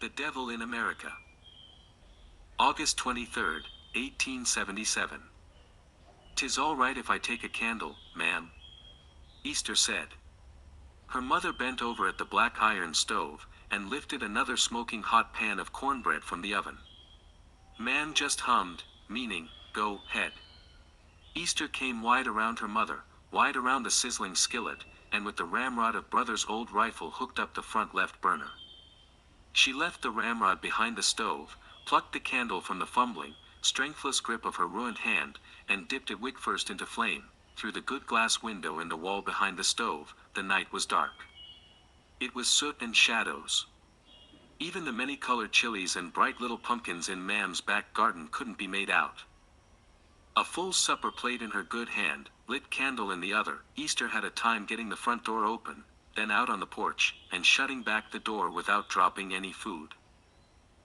The Devil in America. August 23rd, 1877. "'Tis all right if I take a candle, ma'am," Easter said. Her mother bent over at the black iron stove, and lifted another smoking hot pan of cornbread from the oven. Ma'am just hummed, meaning, "Go head." Easter came wide around her mother, wide around the sizzling skillet, and with the ramrod of Brother's old rifle hooked up the front left burner. She left the ramrod behind the stove, plucked the candle from the fumbling, strengthless grip of her ruined hand, and dipped it wick first into flame. Through the good glass window in the wall behind the stove, the night was dark. It was soot and shadows. Even the many-colored chilies and bright little pumpkins in Ma'am's back garden couldn't be made out. A full supper plate in her good hand, lit candle in the other, Easter had a time getting the front door open, then out on the porch, and shutting back the door without dropping any food.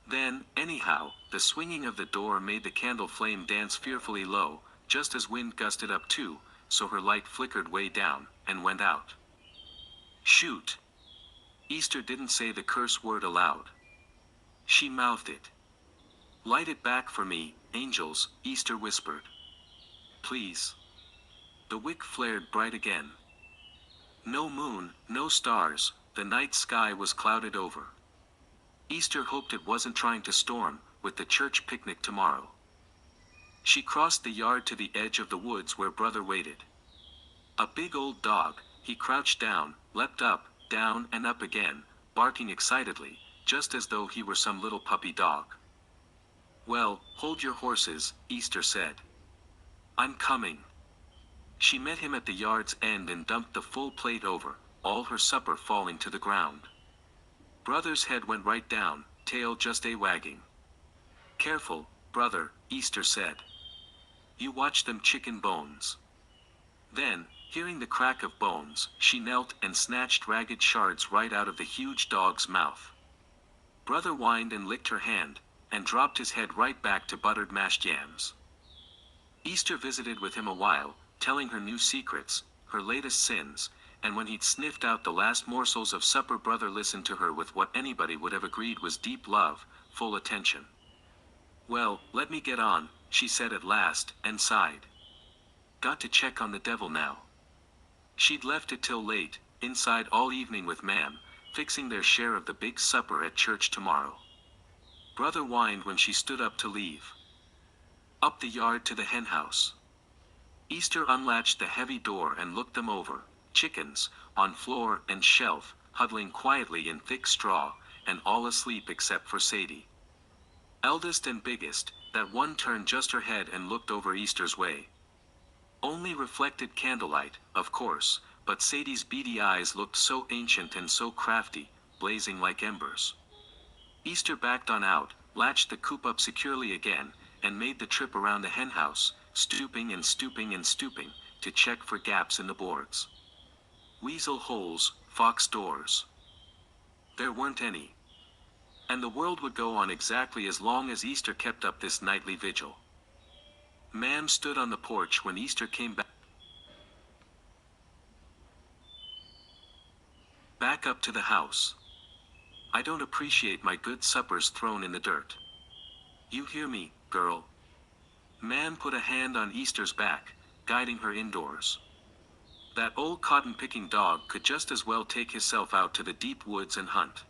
Then, anyhow, the swinging of the door made the candle flame dance fearfully low, just as wind gusted up too, so her light flickered way down, and went out. "Shoot!" Easter didn't say the curse word aloud. She mouthed it. "Light it back for me, angels," Easter whispered. "Please." The wick flared bright again. No moon, no stars, the night sky was clouded over. Easter hoped it wasn't trying to storm, with the church picnic tomorrow. She crossed the yard to the edge of the woods where Brother waited. A big old dog, he crouched down, leapt up, down and up again, barking excitedly, just as though he were some little puppy dog. "Well, hold your horses," Easter said. "I'm coming." She met him at the yard's end and dumped the full plate over, all her supper falling to the ground. Brother's head went right down, tail just a-wagging. "Careful, Brother," Easter said. "You watch them chicken bones." Then, hearing the crack of bones, she knelt and snatched ragged shards right out of the huge dog's mouth. Brother whined and licked her hand, and dropped his head right back to buttered mashed yams. Easter visited with him a while, telling her new secrets, her latest sins, and when he'd sniffed out the last morsels of supper, Brother listened to her with what anybody would have agreed was deep love, full attention. "Well, let me get on," she said at last, and sighed. "Got to check on the devil now." She'd left it till late, inside all evening with Ma'am, fixing their share of the big supper at church tomorrow. Brother whined when she stood up to leave. Up the yard to the henhouse. Easter unlatched the heavy door and looked them over, chickens, on floor and shelf, huddling quietly in thick straw, and all asleep except for Sadie. Eldest and biggest, that one turned just her head and looked over Easter's way. Only reflected candlelight, of course, but Sadie's beady eyes looked so ancient and so crafty, blazing like embers. Easter backed on out, latched the coop up securely again, and made the trip around the henhouse, stooping and stooping and stooping, to check for gaps in the boards. Weasel holes, fox doors. There weren't any. And the world would go on exactly as long as Easter kept up this nightly vigil. Ma'am stood on the porch when Easter came back up to the house. "I don't appreciate my good suppers thrown in the dirt. You hear me, girl?" Ma'am put a hand on Easter's back, guiding her indoors. That old cotton-picking dog could just as well take himself out to the deep woods and hunt.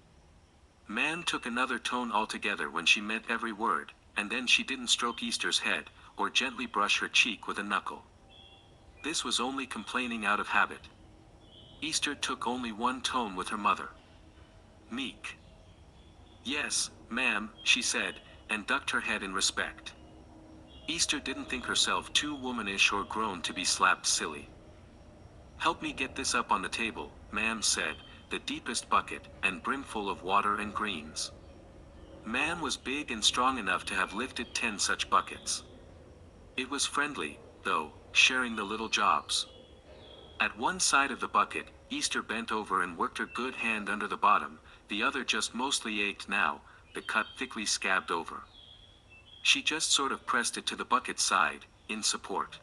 Ma'am took another tone altogether when she meant every word, and then she didn't stroke Easter's head, or gently brush her cheek with a knuckle. This was only complaining out of habit. Easter took only one tone with her mother. Meek. "Yes, ma'am," she said, and ducked her head in respect. Easter didn't think herself too womanish or grown to be slapped silly. "Help me get this up on the table," Ma'am said, the deepest bucket, and brimful of water and greens. Ma'am was big and strong enough to have lifted 10 such buckets. It was friendly, though, sharing the little jobs. At one side of the bucket, Easter bent over and worked her good hand under the bottom, the other just mostly ached now, the cut thickly scabbed over. She just sort of pressed it to the bucket side, in support.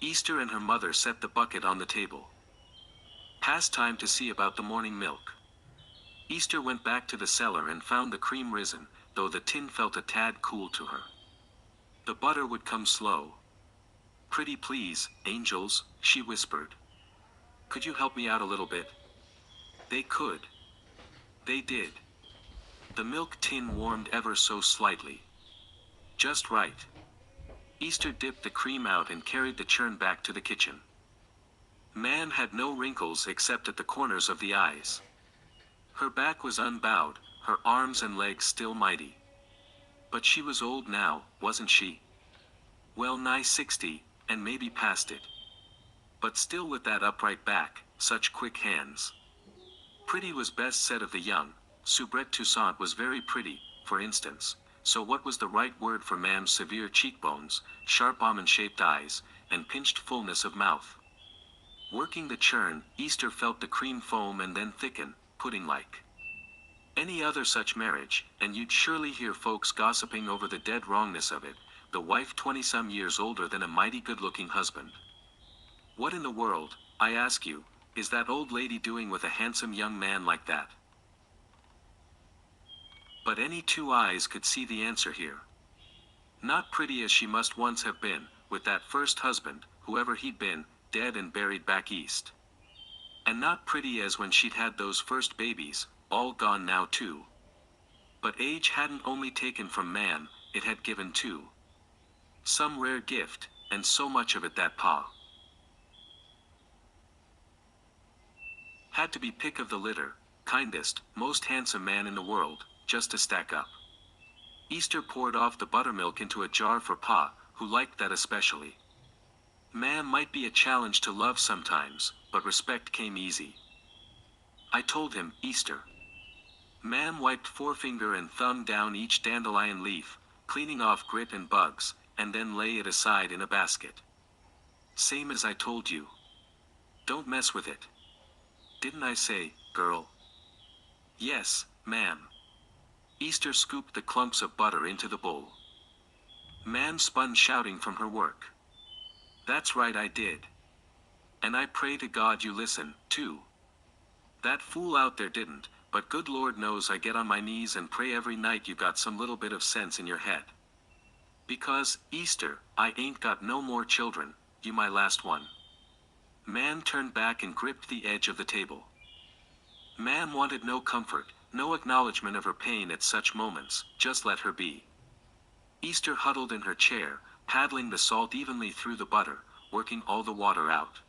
Easter and her mother set the bucket on the table. "Past time to see about the morning milk." Easter went back to the cellar and found the cream risen, though the tin felt a tad cool to her. The butter would come slow. "Pretty please, angels," she whispered. "Could you help me out a little bit?" They could. They did. The milk tin warmed ever so slightly. Just right. Easter dipped the cream out and carried the churn back to the kitchen. Man had no wrinkles except at the corners of the eyes. Her back was unbowed, her arms and legs still mighty. But she was old now, wasn't she? Well, nigh 60, and maybe past it. But still with that upright back, such quick hands. Pretty was best said of the young. Soubrette Toussaint was very pretty, for instance, so what was the right word for Mam's severe cheekbones, sharp almond-shaped eyes, and pinched fullness of mouth? Working the churn, Easter felt the cream foam and then thicken, pudding-like. Any other such marriage, and you'd surely hear folks gossiping over the dead wrongness of it, the wife 20-some years older than a mighty good-looking husband. What in the world, I ask you, is that old lady doing with a handsome young man like that? But any two eyes could see the answer here. Not pretty as she must once have been, with that first husband, whoever he'd been, dead and buried back east. And not pretty as when she'd had those first babies, all gone now too. But age hadn't only taken from man, it had given too. Some rare gift, and so much of it that Pa had to be pick of the litter, kindest, most handsome man in the world, just to stack up. Easter poured off the buttermilk into a jar for Pa, who liked that especially. Man might be a challenge to love sometimes, but respect came easy. I told him, Easter. Ma'am wiped forefinger and thumb down each dandelion leaf, cleaning off grit and bugs, and then lay it aside in a basket. Same as I told you. Don't mess with it. Didn't I say, girl? Yes, ma'am. Easter scooped the clumps of butter into the bowl. Ma'am spun shouting from her work. That's right, I did. And I pray to God you listen, too. That fool out there didn't, but good Lord knows I get on my knees and pray every night you got some little bit of sense in your head. Because, Easter, I ain't got no more children, you my last one. Man turned back and gripped the edge of the table. Ma'am wanted no comfort, no acknowledgement of her pain at such moments, just let her be. Easter huddled in her chair, paddling the salt evenly through the butter, working all the water out.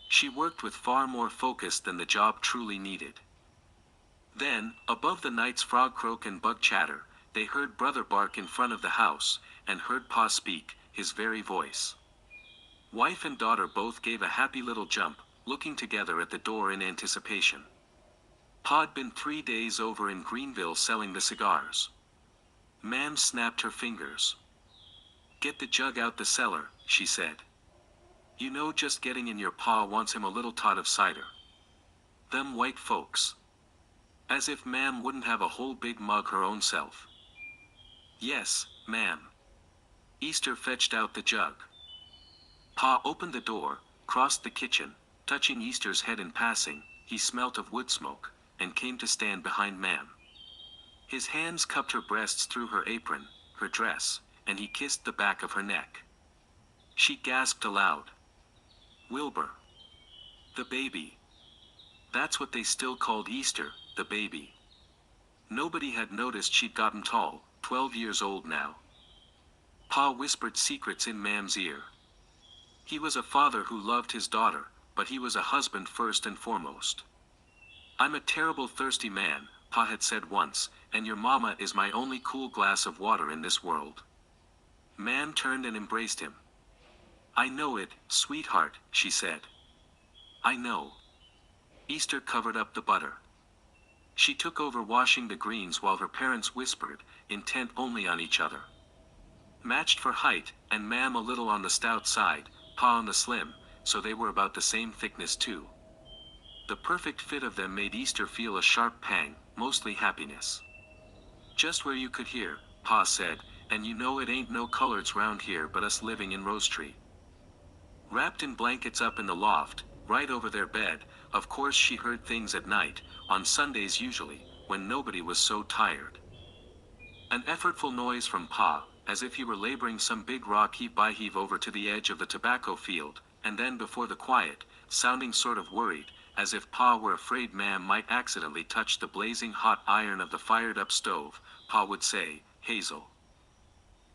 She worked with far more focus than the job truly needed. Then, above the night's frog croak and bug chatter, they heard Brother bark in front of the house, and heard Pa speak, his very voice. Wife and daughter both gave a happy little jump, looking together at the door in anticipation. Pa'd been 3 days over in Greenville selling the cigars. Ma'am snapped her fingers. Get the jug out the cellar, she said. You know just getting in your pa wants him a little tot of cider. Them white folks. As if ma'am wouldn't have a whole big mug her own self. Yes, ma'am. Easter fetched out the jug. Pa opened the door, crossed the kitchen, touching Easter's head in passing, he smelt of wood smoke, and came to stand behind ma'am. His hands cupped her breasts through her apron, her dress, and he kissed the back of her neck. She gasped aloud. Wilbur. The baby. That's what they still called Easter, the baby. Nobody had noticed she'd gotten tall, 12 years old now. Pa whispered secrets in Ma'am's ear. He was a father who loved his daughter, but he was a husband first and foremost. I'm a terrible thirsty man, Pa had said once, and your mama is my only cool glass of water in this world. Ma'am turned and embraced him. I know it, sweetheart, she said. I know. Easter covered up the butter. She took over washing the greens while her parents whispered, intent only on each other. Matched for height, and Ma'am a little on the stout side, Pa on the slim, so they were about the same thickness too. The perfect fit of them made Easter feel a sharp pang, mostly happiness. Just where you could hear, Pa said, and you know it ain't no coloreds round here but us living in Rose Tree. Wrapped in blankets up in the loft, right over their bed. Of course she heard things at night, on Sundays usually, when nobody was so tired. An effortful noise from Pa, as if he were laboring some big rock heave by heave over to the edge of the tobacco field, and then before the quiet, sounding sort of worried, as if Pa were afraid Mam might accidentally touch the blazing hot iron of the fired-up stove, Pa would say, "Hazel."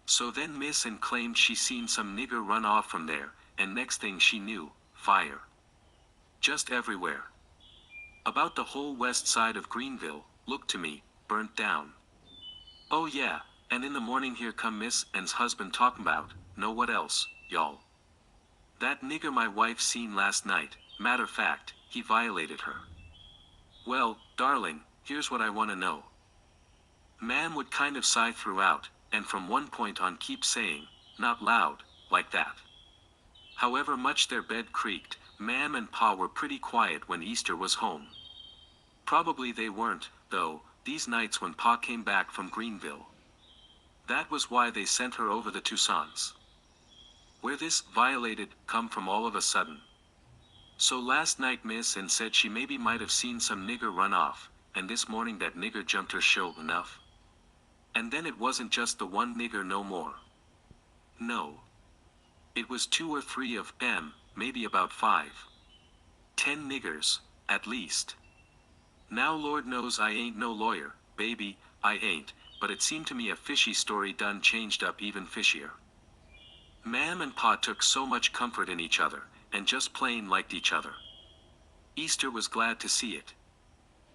So then Miss and claimed she seen some nigger run off from there, and next thing she knew, fire. Just everywhere. About the whole west side of Greenville, looked to me, burnt down. Oh yeah, and in the morning here come Miss and's husband talking about, know what else, y'all? That nigger my wife seen last night, matter fact, he violated her. Well, darling, here's what I want to know. Mam would kind of sigh throughout, and from one point on keep saying, not loud, like that. However much their bed creaked, Mam and Pa were pretty quiet when Easter was home. Probably they weren't, though, these nights when Pa came back from Greenville. That was why they sent her over the Toussaints. Where this violated come from all of a sudden. So last night Miss and said she maybe might have seen some nigger run off, and this morning that nigger jumped her sure enough. And then it wasn't just the one nigger no more. No. It was 2 or 3 of them, maybe about 5. 10 niggers, at least. Now Lord knows I ain't no lawyer, baby, I ain't, but it seemed to me a fishy story done changed up even fishier. Mam and Pa took so much comfort in each other, and just plain liked each other. Easter was glad to see it.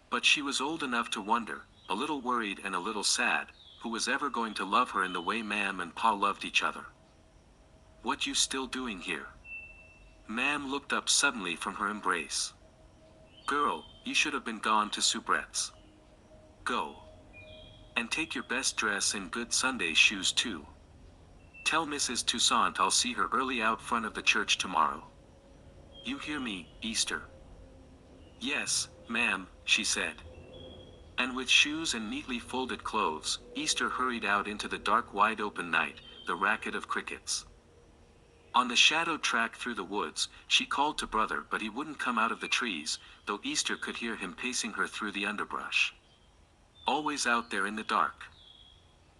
But she was old enough to wonder, a little worried and a little sad, who was ever going to love her in the way Mam and Pa loved each other. What you still doing here? Mam looked up suddenly from her embrace. Girl, you should have been gone to Soubrette's. Go. And take your best dress and good Sunday shoes too. Tell Mrs. Toussaint I'll see her early out front of the church tomorrow. You hear me, Easter? Yes, ma'am, she said. And with shoes and neatly folded clothes, Easter hurried out into the dark wide-open night, the racket of crickets. On the shadowed track through the woods, she called to Brother but he wouldn't come out of the trees, though Easter could hear him pacing her through the underbrush. Always out there in the dark.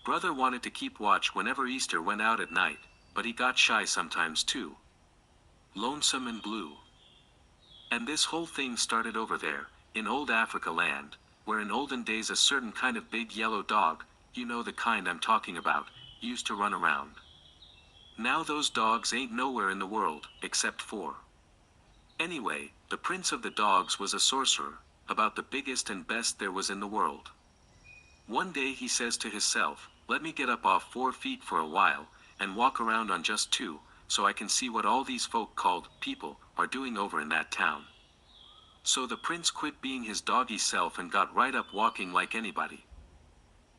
Brother wanted to keep watch whenever Easter went out at night, but he got shy sometimes too. Lonesome and blue. And this whole thing started over there, in old Africa land, where in olden days a certain kind of big yellow dog, you know the kind I'm talking about, used to run around. Now those dogs ain't nowhere in the world, except for. Anyway, the prince of the dogs was a sorcerer, about the biggest and best there was in the world. One day he says to himself, let me get up off 4 feet for a while, and walk around on just 2, so I can see what all these folk called people are doing over in that town. So the prince quit being his doggy self and got right up walking like anybody.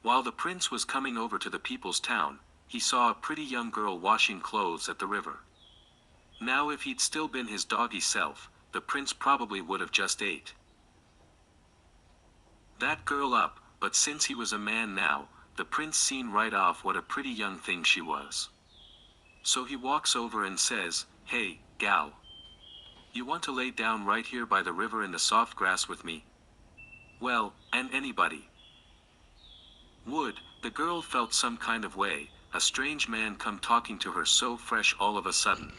While the prince was coming over to the people's town, he saw a pretty young girl washing clothes at the river. Now if he'd still been his doggy self, the prince probably would have just ate that girl up, but since he was a man now, the prince seen right off what a pretty young thing she was. So he walks over and says, hey, gal. You want to lay down right here by the river in the soft grass with me? Well, and anybody would. The girl felt some kind of way, a strange man come talking to her so fresh all of a sudden.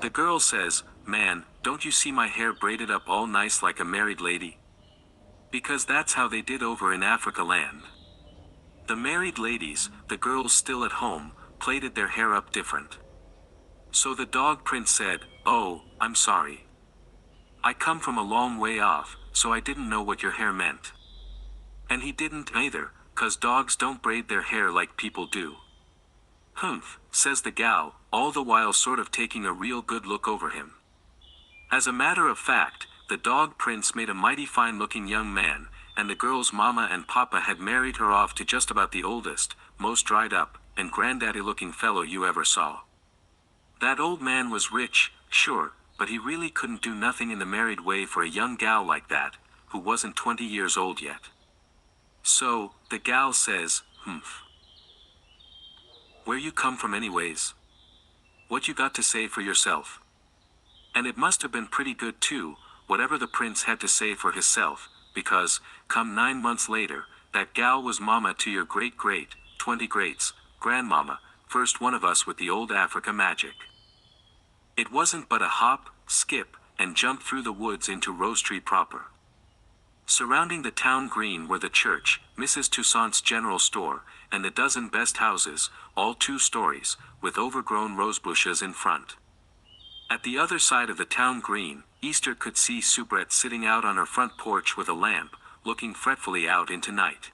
The girl says, man, don't you see my hair braided up all nice like a married lady? Because that's how they did over in Africa land. The married ladies, the girls still at home, plaited their hair up different. So the dog prince said, oh, I'm sorry. I come from a long way off, so I didn't know what your hair meant. And he didn't either, 'cause dogs don't braid their hair like people do. Humph, says the gal, all the while sort of taking a real good look over him. As a matter of fact, the dog prince made a mighty fine-looking young man, and the girl's mama and papa had married her off to just about the oldest, most dried-up, and granddaddy-looking fellow you ever saw. That old man was rich, sure, but he really couldn't do nothing in the married way for a young gal like that, who wasn't 20 years old yet. So, the gal says, humph. Where you come from anyways? What you got to say for yourself? And it must have been pretty good too, whatever the prince had to say for hisself, because, come 9 months later, that gal was mama to your great-great, 20 greats, grandmama, first one of us with the old Africa magic. It wasn't but a hop, skip, and jump through the woods into Rose Tree proper. Surrounding the town green were the church, Mrs. Toussaint's general store, and the dozen best houses, all 2 stories, with overgrown rosebushes in front. At the other side of the town green, Easter could see Soubrette sitting out on her front porch with a lamp, looking fretfully out into night.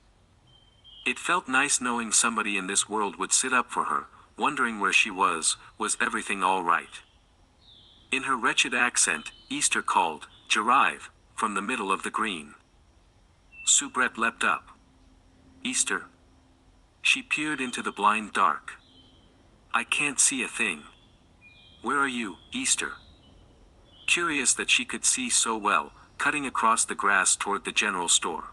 It felt nice knowing somebody in this world would sit up for her, wondering where she was everything all right? In her wretched accent, Easter called, "J'arrive," from the middle of the green. Soubrette leapt up. "Easter?" She peered into the blind dark. "I can't see a thing." "Where are you, Easter?" Curious that she could see so well, cutting across the grass toward the general store.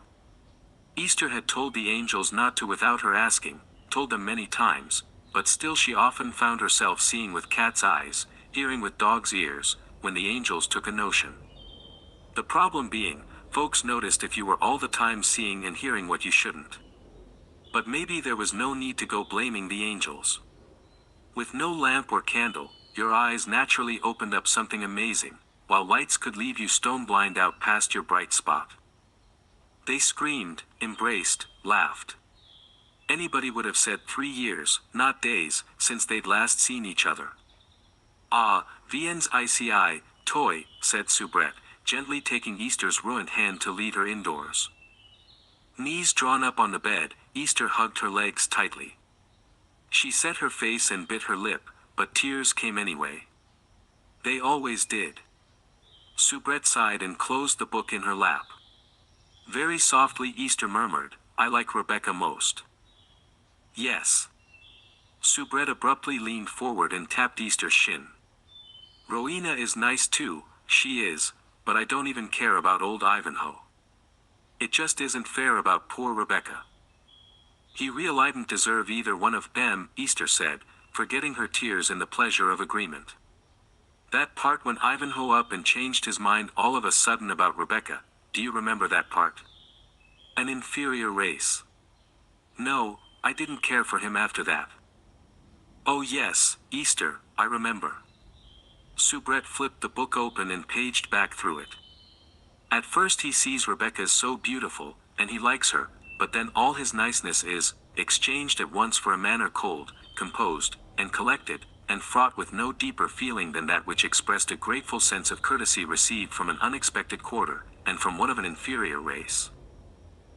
Easter had told the angels not to without her asking, told them many times, but still she often found herself seeing with cat's eyes, hearing with dog's ears, when the angels took a notion. The problem being, folks noticed if you were all the time seeing and hearing what you shouldn't. But maybe there was no need to go blaming the angels. With no lamp or candle, your eyes naturally opened up something amazing, while lights could leave you stone blind out past your bright spot. They screamed, embraced, laughed. Anybody would have said 3 years, not days, since they'd last seen each other. "Ah, viens ici, toy," said Soubrette, gently taking Easter's ruined hand to lead her indoors. Knees drawn up on the bed, Easter hugged her legs tightly. She set her face and bit her lip, but tears came anyway. They always did. Soubrette sighed and closed the book in her lap. Very softly Easter murmured, "I like Rebecca most." "Yes." Soubrette abruptly leaned forward and tapped Easter's shin. "Rowena is nice too, she is, but I don't even care about old Ivanhoe. It just isn't fair about poor Rebecca. He didn't deserve either one of them," Easter said, forgetting her tears in the pleasure of agreement. "That part when Ivanhoe up and changed his mind all of a sudden about Rebecca, do you remember that part? An inferior race. No, I didn't care for him after that." "Oh yes, Easter, I remember." Soubrette flipped the book open and paged back through it. At first he sees Rebecca's so beautiful, and he likes her, but then all his niceness is exchanged at once for a manner cold, composed, and collected, and fraught with no deeper feeling than that which expressed a grateful sense of courtesy received from an unexpected quarter, and from one of an inferior race.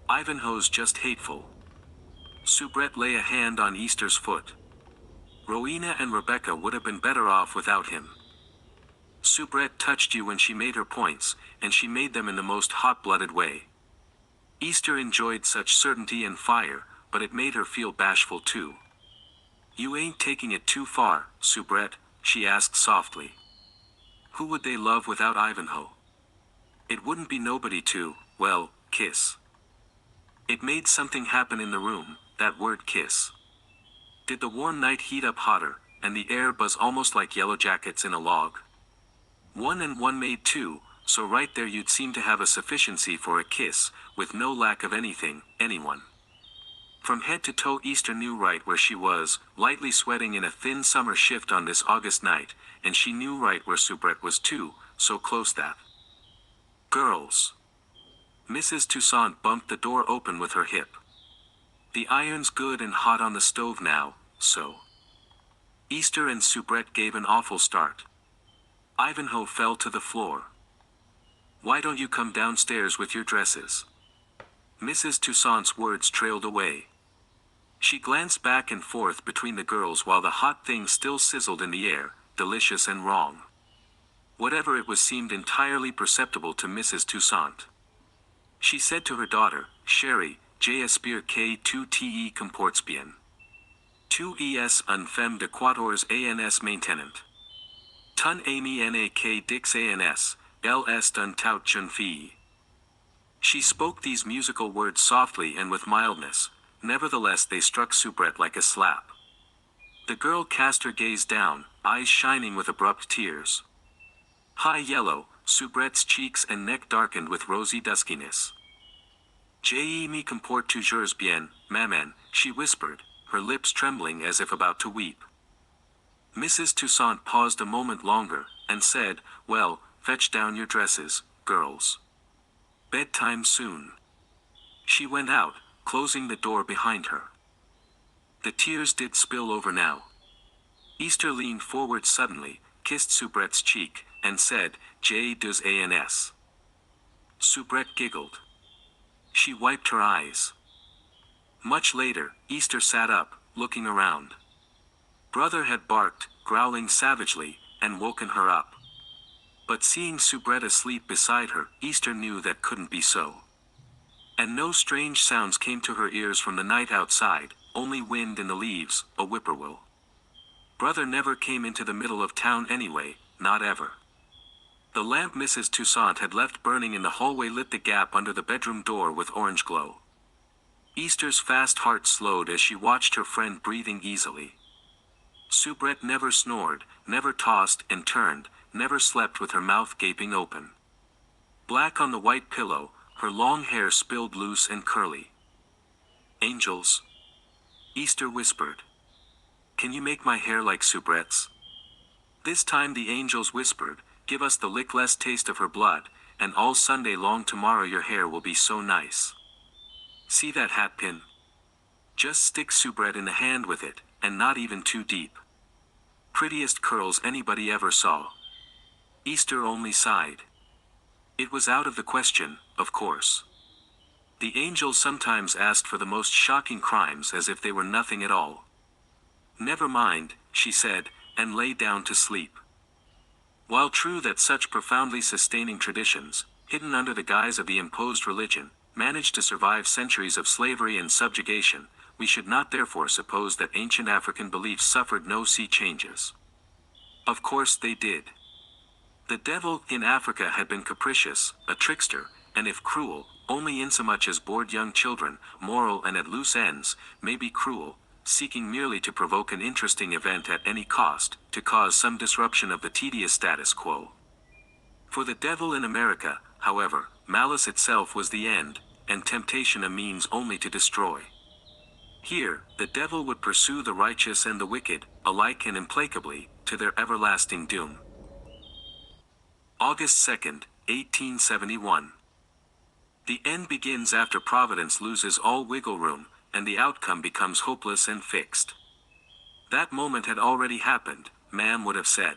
"Ivanhoe's just hateful." Soubrette lay a hand on Easter's foot. "Rowena and Rebecca would have been better off without him." Soubrette touched you when she made her points, and she made them in the most hot-blooded way. Easter enjoyed such certainty and fire, but it made her feel bashful too. "You ain't taking it too far, Soubrette?" she asked softly. "Who would they love without Ivanhoe? It wouldn't be nobody to, well, kiss." It made something happen in the room, that word kiss. Did the warm night heat up hotter, and the air buzz almost like yellow jackets in a log? 1 and 1 made 2, so right there you'd seem to have a sufficiency for a kiss, with no lack of anything, anyone. From head to toe Easter knew right where she was, lightly sweating in a thin summer shift on this August night, and she knew right where Soubrette was too, so close that. "Girls." Mrs. Toussaint bumped the door open with her hip. "The iron's good and hot on the stove now, so." Easter and Soubrette gave an awful start. Ivanhoe fell to the floor. "Why don't you come downstairs with your dresses?" Mrs. Toussaint's words trailed away. She glanced back and forth between the girls while the hot thing still sizzled in the air, delicious and wrong. Whatever it was seemed entirely perceptible to Mrs. Toussaint. She said to her daughter, "Chérie, j'espère que tu te comportes bien. Tu es une femme de quatorze ans maintenant. Ton ami n'a que 10 ans, elle est une toute jeune fille." She spoke these musical words softly and with mildness, nevertheless they struck Soubrette like a slap. The girl cast her gaze down, eyes shining with abrupt tears. High yellow, Soubrette's cheeks and neck darkened with rosy duskiness. Je me comporte toujours bien, maman, she whispered, her lips trembling as if about to weep. Mrs. Toussaint paused a moment longer, and said, well, fetch down your dresses, girls. Bedtime soon. She went out, closing the door behind her. The tears did spill over now. Easter leaned forward suddenly, kissed Soubrette's cheek, and said, Je deux ans. Soubrette giggled. She wiped her eyes. Much later, Easter sat up, looking around. Brother had barked, growling savagely, and woken her up. But seeing Soubrette asleep beside her, Easter knew that couldn't be so. And no strange sounds came to her ears from the night outside, only wind in the leaves, a whippoorwill. Brother never came into the middle of town anyway, not ever. The lamp Mrs. Toussaint had left burning in the hallway lit the gap under the bedroom door with orange glow. Easter's fast heart slowed as she watched her friend breathing easily. Soubrette never snored, never tossed and turned, never slept with her mouth gaping open. Black on the white pillow, her long hair spilled loose and curly. Angels? Easter whispered. Can you make my hair like Soubrette's? This time the angels whispered, give us the lick less taste of her blood, and all Sunday long tomorrow your hair will be so nice. See that hat pin? Just stick Soubrette in the hand with it, and not even too deep. Prettiest curls anybody ever saw. Easter only sighed. It was out of the question, of course. The angels sometimes asked for the most shocking crimes as if they were nothing at all. Never mind, she said, and lay down to sleep. While true that such profoundly sustaining traditions, hidden under the guise of the imposed religion, managed to survive centuries of slavery and subjugation, we should not therefore suppose that ancient African beliefs suffered no sea changes. Of course they did. The devil in Africa had been capricious, a trickster, and if cruel, only insomuch as bored young children, moral and at loose ends, may be cruel, seeking merely to provoke an interesting event at any cost, to cause some disruption of the tedious status quo. For the devil in America, however, malice itself was the end, and temptation a means only to destroy. Here, the devil would pursue the righteous and the wicked, alike and implacably, to their everlasting doom. August 2nd, 1871. The end begins after Providence loses all wiggle room, and the outcome becomes hopeless and fixed. That moment had already happened, Ma'am would have said.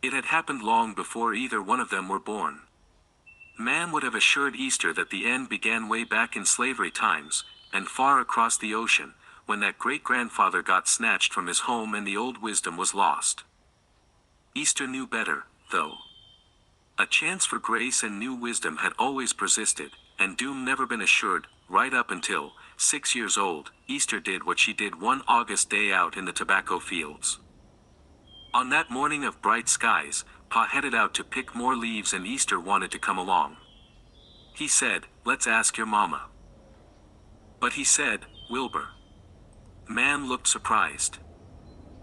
It had happened long before either one of them were born. Ma'am would have assured Easter that the end began way back in slavery times, and far across the ocean, when that great-grandfather got snatched from his home and the old wisdom was lost. Easter knew better, though. A chance for grace and new wisdom had always persisted, and doom never been assured, right up until, 6 years old, Easter did what she did one August day out in the tobacco fields. On that morning of bright skies, Pa headed out to pick more leaves and Easter wanted to come along. He said, let's ask your mama. But he said, Wilbur. Ma'am looked surprised.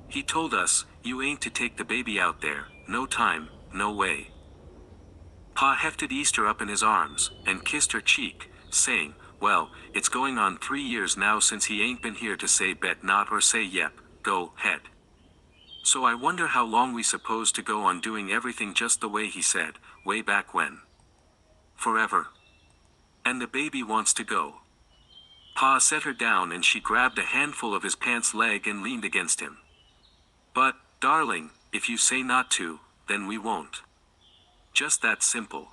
He told us, you ain't to take the baby out there, no time, no way. Pa hefted Easter up in his arms, and kissed her cheek, saying, well, it's going on 3 years now since he ain't been here to say bet not or say yep, go, head. So I wonder how long we supposed to go on doing everything just the way he said, way back when. Forever. And the baby wants to go. Pa set her down and she grabbed a handful of his pants leg and leaned against him. But, darling, if you say not to, then we won't. Just that simple.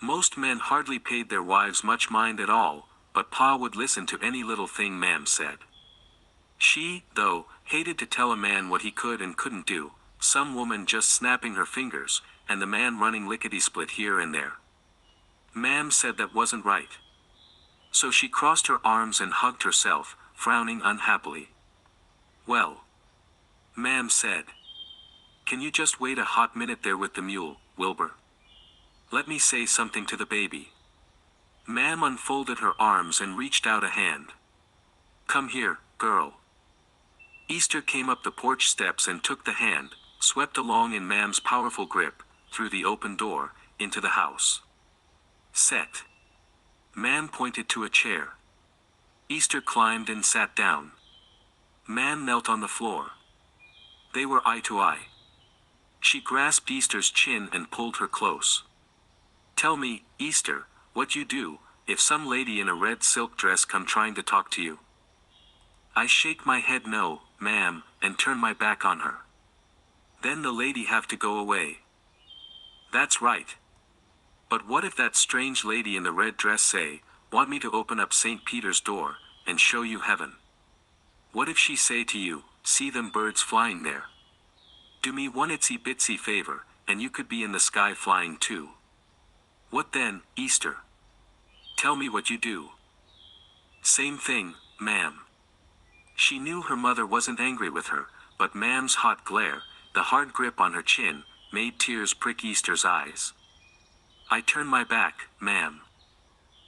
Most men hardly paid their wives much mind at all, but Pa would listen to any little thing Ma'am said. She, though, hated to tell a man what he could and couldn't do, some woman just snapping her fingers, and the man running lickety-split here and there. Ma'am said that wasn't right. So she crossed her arms and hugged herself, frowning unhappily. Well, Ma'am said. Can you just wait a hot minute there with the mule, Wilbur? Let me say something to the baby. Ma'am unfolded her arms and reached out a hand. Come here, girl. Easter came up the porch steps and took the hand, swept along in Ma'am's powerful grip, through the open door, into the house. Set. Man pointed to a chair. Easter climbed and sat down. Man knelt on the floor. They were eye to eye. She grasped Easter's chin and pulled her close. "Tell me, Easter, what you do, if some lady in a red silk dress come trying to talk to you." I shake my head no, ma'am, and turn my back on her. "Then the lady have to go away." "That's right. But what if that strange lady in the red dress say, want me to open up St. Peter's door, and show you heaven? What if she say to you, see them birds flying there? Do me one itsy bitsy favor, and you could be in the sky flying too. What then, Easter? Tell me what you do." "Same thing, ma'am." She knew her mother wasn't angry with her, but ma'am's hot glare, the hard grip on her chin, made tears prick Easter's eyes. "I turn my back, ma'am."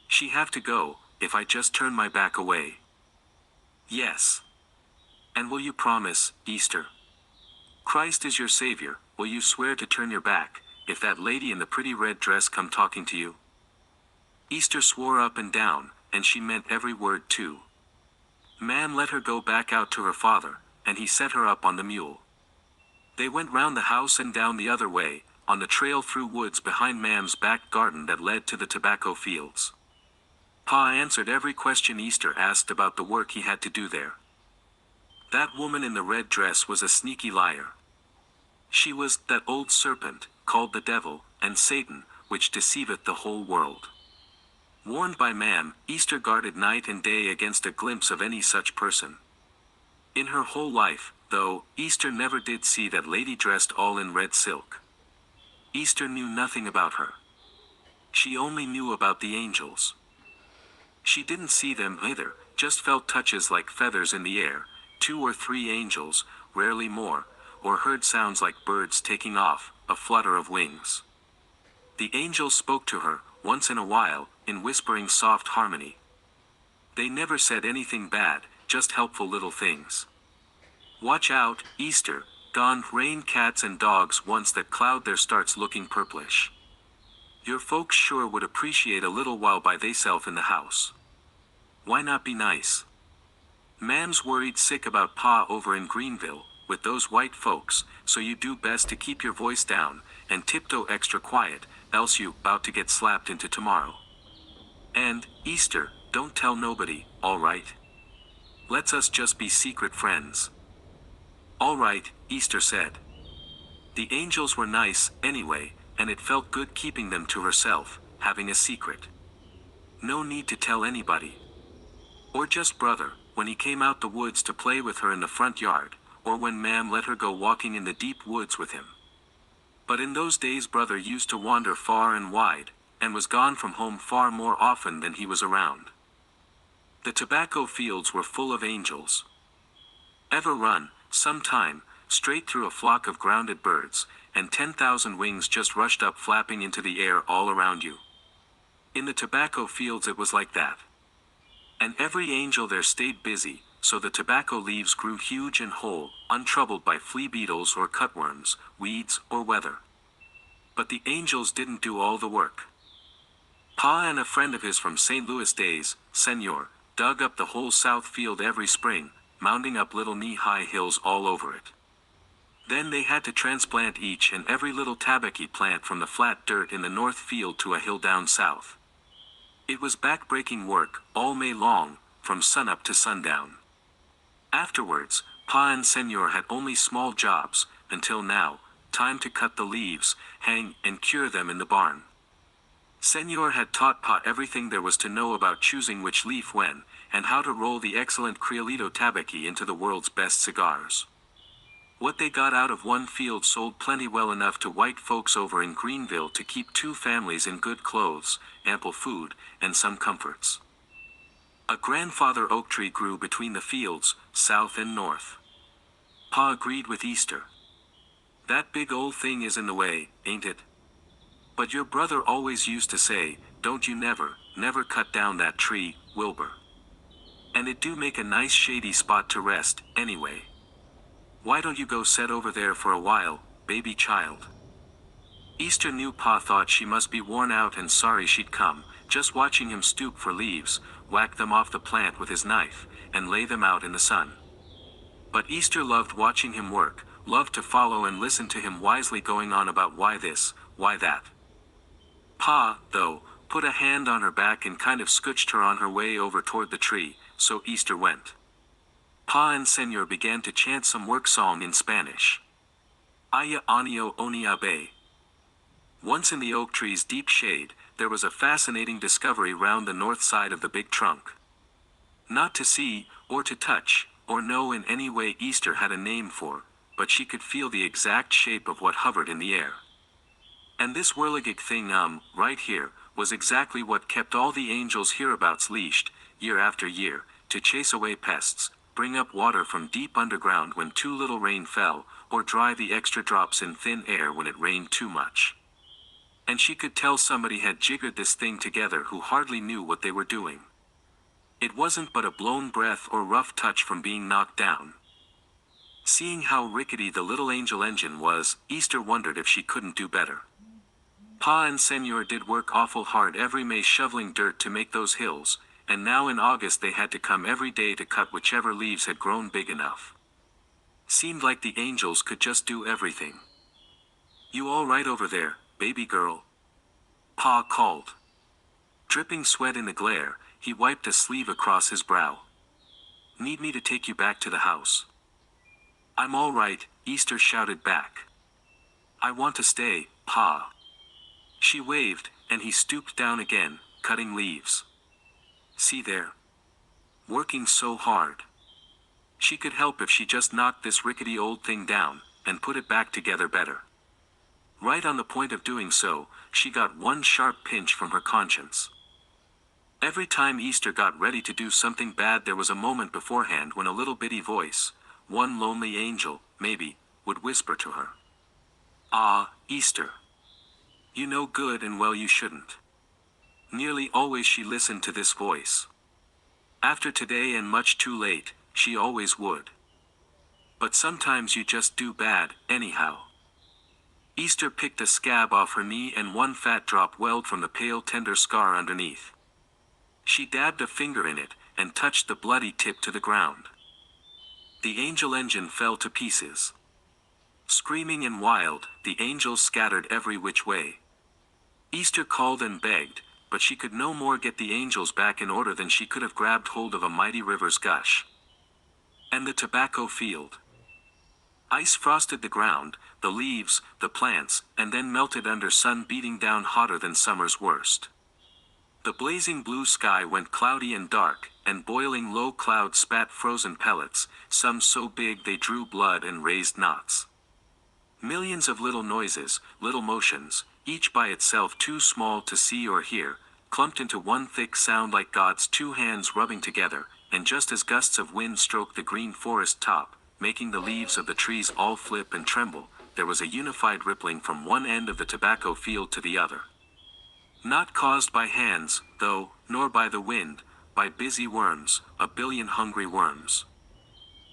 "She have to go, if I just turn my back away?" "Yes." "And will you promise, Easter? Christ is your Savior, will you swear to turn your back, if that lady in the pretty red dress come talking to you?" Easter swore up and down, and she meant every word too. Ma'am let her go back out to her father, and he set her up on the mule. They went round the house and down the other way, on the trail through woods behind Ma'am's back garden that led to the tobacco fields. Pa answered every question Easter asked about the work he had to do there. That woman in the red dress was a sneaky liar. She was that old serpent, called the devil, and Satan, which deceiveth the whole world. Warned by Ma'am, Easter guarded night and day against a glimpse of any such person. In her whole life, though, Easter never did see that lady dressed all in red silk. Easter knew nothing about her. She only knew about the angels. She didn't see them either, just felt touches like feathers in the air, 2 or 3 angels, rarely more, or heard sounds like birds taking off, a flutter of wings. The angels spoke to her, once in a while, in whispering soft harmony. They never said anything bad, just helpful little things. "Watch out, Easter, gone rain cats and dogs once that cloud there starts looking purplish. Your folks sure would appreciate a little while by theyself in the house. Why not be nice? Ma'am's worried sick about Pa over in Greenville, with those white folks, so you do best to keep your voice down, and tiptoe extra quiet, else you bout to get slapped into tomorrow. And, Easter, don't tell nobody, all right? Let's us just be secret friends." "All right," Easter said. The angels were nice, anyway, and it felt good keeping them to herself, having a secret. No need to tell anybody. Or just brother, when he came out the woods to play with her in the front yard, or when Ma'am let her go walking in the deep woods with him. But in those days brother used to wander far and wide, and was gone from home far more often than he was around. The tobacco fields were full of angels. Ever run, sometime, straight through a flock of grounded birds, and 10,000 wings just rushed up flapping into the air all around you? In the tobacco fields it was like that. And every angel there stayed busy, so the tobacco leaves grew huge and whole, untroubled by flea beetles or cutworms, weeds or weather. But the angels didn't do all the work. Pa and a friend of his from St. Louis days, Senor, dug up the whole south field every spring, mounding up little knee-high hills all over it. Then they had to transplant each and every little tabacky plant from the flat dirt in the north field to a hill down south. It was back-breaking work, all May long, from sunup to sundown. Afterwards, Pa and Senor had only small jobs, until now, time to cut the leaves, hang, and cure them in the barn. Senor had taught Pa everything there was to know about choosing which leaf when, and how to roll the excellent Criolito tabacky into the world's best cigars. What they got out of one field sold plenty well enough to white folks over in Greenville to keep 2 families in good clothes, ample food, and some comforts. A grandfather oak tree grew between the fields, south and north. Pa agreed with Easter. "That big old thing is in the way, ain't it? But your brother always used to say, don't you never cut down that tree, Wilbur. And it do make a nice shady spot to rest, anyway. Why don't you go set over there for a while, baby child?" Easter knew Pa thought she must be worn out and sorry she'd come, just watching him stoop for leaves, whack them off the plant with his knife, and lay them out in the sun. But Easter loved watching him work, loved to follow and listen to him wisely going on about why this, why that. Pa, though, put a hand on her back and kind of scooched her on her way over toward the tree, so Easter went. Pa and Senor began to chant some work song in Spanish. Aya anio onia be. Once in the oak tree's deep shade, there was a fascinating discovery round the north side of the big trunk. Not to see, or to touch, or know in any way Easter had a name for, but she could feel the exact shape of what hovered in the air. And this whirligig thing right here, was exactly what kept all the angels hereabouts leashed, year after year, to chase away pests, bring up water from deep underground when too little rain fell, or dry the extra drops in thin air when it rained too much. And she could tell somebody had jiggered this thing together who hardly knew what they were doing. It wasn't but a blown breath or rough touch from being knocked down. Seeing how rickety the little angel engine was, Easter wondered if she couldn't do better. Pa and Senor did work awful hard every May shoveling dirt to make those hills, and now in August they had to come every day to cut whichever leaves had grown big enough. Seemed like the angels could just do everything. "You all right over there, baby girl?" Pa called. Dripping sweat in the glare, he wiped a sleeve across his brow. "Need me to take you back to the house?" "I'm all right," Easter shouted back. "I want to stay, Pa." She waved, and he stooped down again, cutting leaves. "See there? Working so hard." She could help if she just knocked this rickety old thing down, and put it back together better. Right on the point of doing so, she got one sharp pinch from her conscience. Every time Easter got ready to do something bad there was a moment beforehand when a little bitty voice, one lonely angel, maybe, would whisper to her. "Ah, Easter. You know good and well you shouldn't." Nearly always she listened to this voice. After today and much too late, she always would. But sometimes you just do bad, anyhow. Easter picked a scab off her knee and one fat drop welled from the pale tender scar underneath. She dabbed a finger in it, and touched the bloody tip to the ground. The angel engine fell to pieces. Screaming and wild, the angels scattered every which way. Easter called and begged, but she could no more get the angels back in order than she could have grabbed hold of a mighty river's gush. And the tobacco field. Ice frosted the ground, the leaves, the plants, and then melted under sun beating down hotter than summer's worst. The blazing blue sky went cloudy and dark, and boiling low clouds spat frozen pellets, some so big they drew blood and raised knots. Millions of little noises, little motions, each by itself too small to see or hear, clumped into one thick sound like God's two hands rubbing together, and just as gusts of wind stroked the green forest top, making the leaves of the trees all flip and tremble, there was a unified rippling from one end of the tobacco field to the other. Not caused by hands, though, nor by the wind, by busy worms, a billion hungry worms.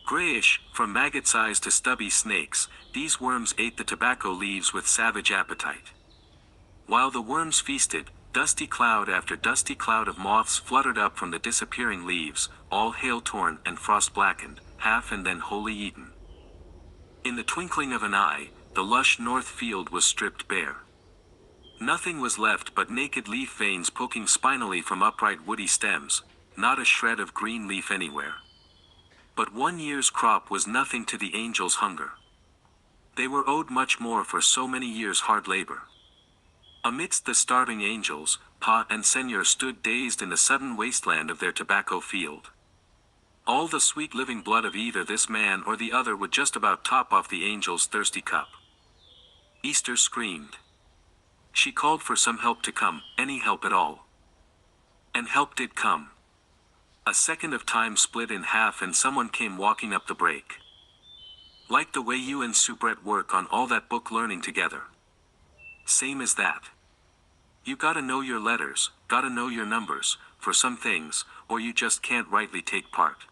Grayish, from maggots' eyes to stubby snakes, these worms ate the tobacco leaves with savage appetite. While the worms feasted, dusty cloud after dusty cloud of moths fluttered up from the disappearing leaves, all hail-torn and frost-blackened, half and then wholly eaten. In the twinkling of an eye, the lush north field was stripped bare. Nothing was left but naked leaf veins poking spinally from upright woody stems, not a shred of green leaf anywhere. But 1 year's crop was nothing to the angels' hunger. They were owed much more for so many years' hard labor. Amidst the starving angels, Pa and Senor stood dazed in the sudden wasteland of their tobacco field. All the sweet living blood of either this man or the other would just about top off the angel's thirsty cup. Easter screamed. She called for some help to come, any help at all. And help did come. A second of time split in half and someone came walking up the break. Like the way you and Soubrette work on all that book learning together. Same as that. You gotta know your letters, gotta know your numbers, for some things, or you just can't rightly take part.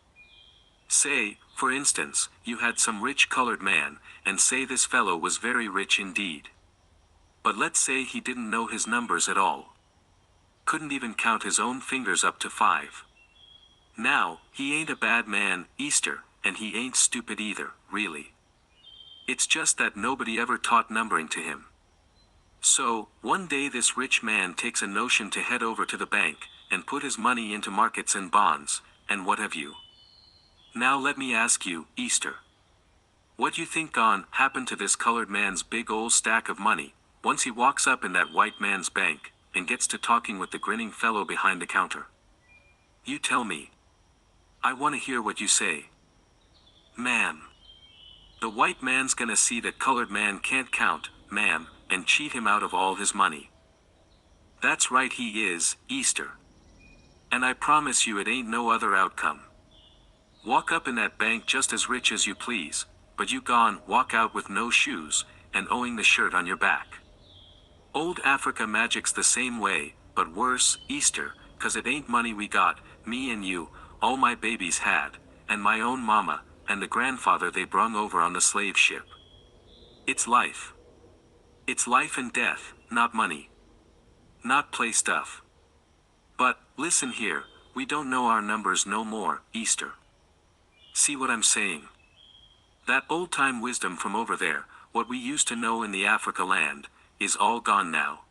Say, for instance, you had some rich colored man, and say this fellow was very rich indeed. But let's say he didn't know his numbers at all. Couldn't even count his own fingers up to 5. Now, he ain't a bad man, Easter, and he ain't stupid either, really. It's just that nobody ever taught numbering to him. So, one day this rich man takes a notion to head over to the bank, and put his money into markets and bonds, and what have you. Now let me ask you, Easter. What you think happened to this colored man's big old stack of money, once he walks up in that white man's bank, and gets to talking with the grinning fellow behind the counter? You tell me. I want to hear what you say. Ma'am. The white man's gonna see that colored man can't count, ma'am, and cheat him out of all his money. That's right, he is, Easter. And I promise you it ain't no other outcome. Walk up in that bank just as rich as you please, but you walk out with no shoes, and owing the shirt on your back. Old Africa magic's the same way, but worse, Easter, 'cause it ain't money we got, me and you, all my babies had, and my own mama, and the grandfather they brung over on the slave ship. It's life. It's life and death, not money. Not play stuff. But, listen here, we don't know our numbers no more, Easter. See what I'm saying? That old-time wisdom from over there, what we used to know in the Africa land, is all gone now.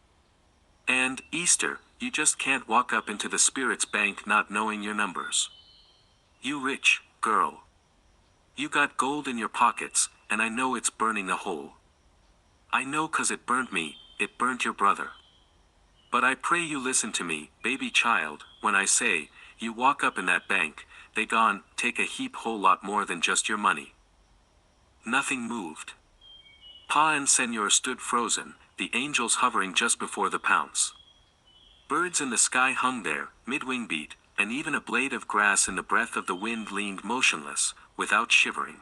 And, Easter, you just can't walk up into the spirit's bank not knowing your numbers. You rich girl. You got gold in your pockets, and I know it's burning a hole. I know 'cause it burnt me, it burnt your brother. But I pray you listen to me, baby child, when I say, you walk up in that bank, they take a whole lot more than just your money. Nothing moved. Pa and Senor stood frozen, the angels hovering just before the pounce. Birds in the sky hung there, mid-wing beat, and even a blade of grass in the breath of the wind leaned motionless, without shivering.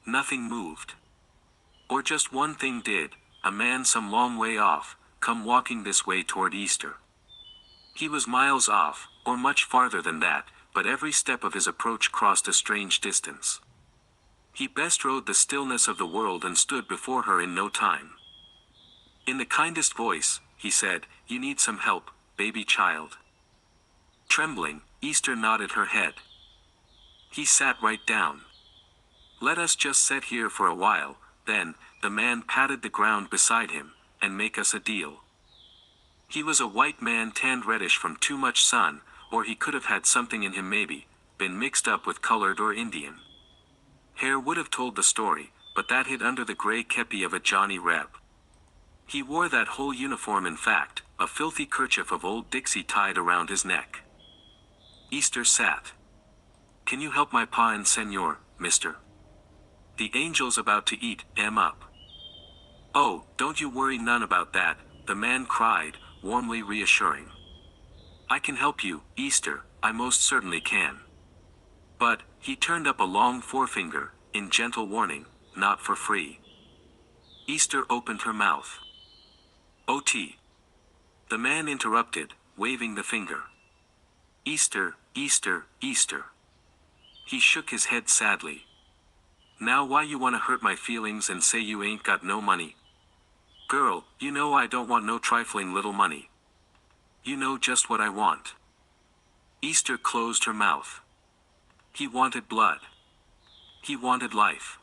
Nothing moved. Or just one thing did, a man some long way off, come walking this way toward Easter. He was miles off, or much farther than that, but every step of his approach crossed a strange distance. He bestrode the stillness of the world and stood before her in no time. In the kindest voice, he said, "You need some help, baby child." Trembling, Easter nodded her head. He sat right down. "Let us just sit here for a while, then," the man patted the ground beside him, "and make us a deal." He was a white man tanned reddish from too much sun, or he could have had something in him maybe, been mixed up with colored or Indian. Hair would have told the story, but that hid under the gray kepi of a Johnny Reb. He wore that whole uniform, in fact, a filthy kerchief of old Dixie tied around his neck. Easter sat. "Can you help my pa and Senor, mister? The angel's about to eat 'em up." "Oh, don't you worry none about that," the man cried, warmly reassuring. "I can help you, Easter, I most certainly can. But," he turned up a long forefinger, in gentle warning, "not for free." Easter opened her mouth. "O.T." The man interrupted, waving the finger. "Easter, Easter, Easter." He shook his head sadly. "Now why you wanna hurt my feelings and say you ain't got no money? Girl, you know I don't want no trifling little money. You know just what I want." Easter closed her mouth. He wanted blood. He wanted life.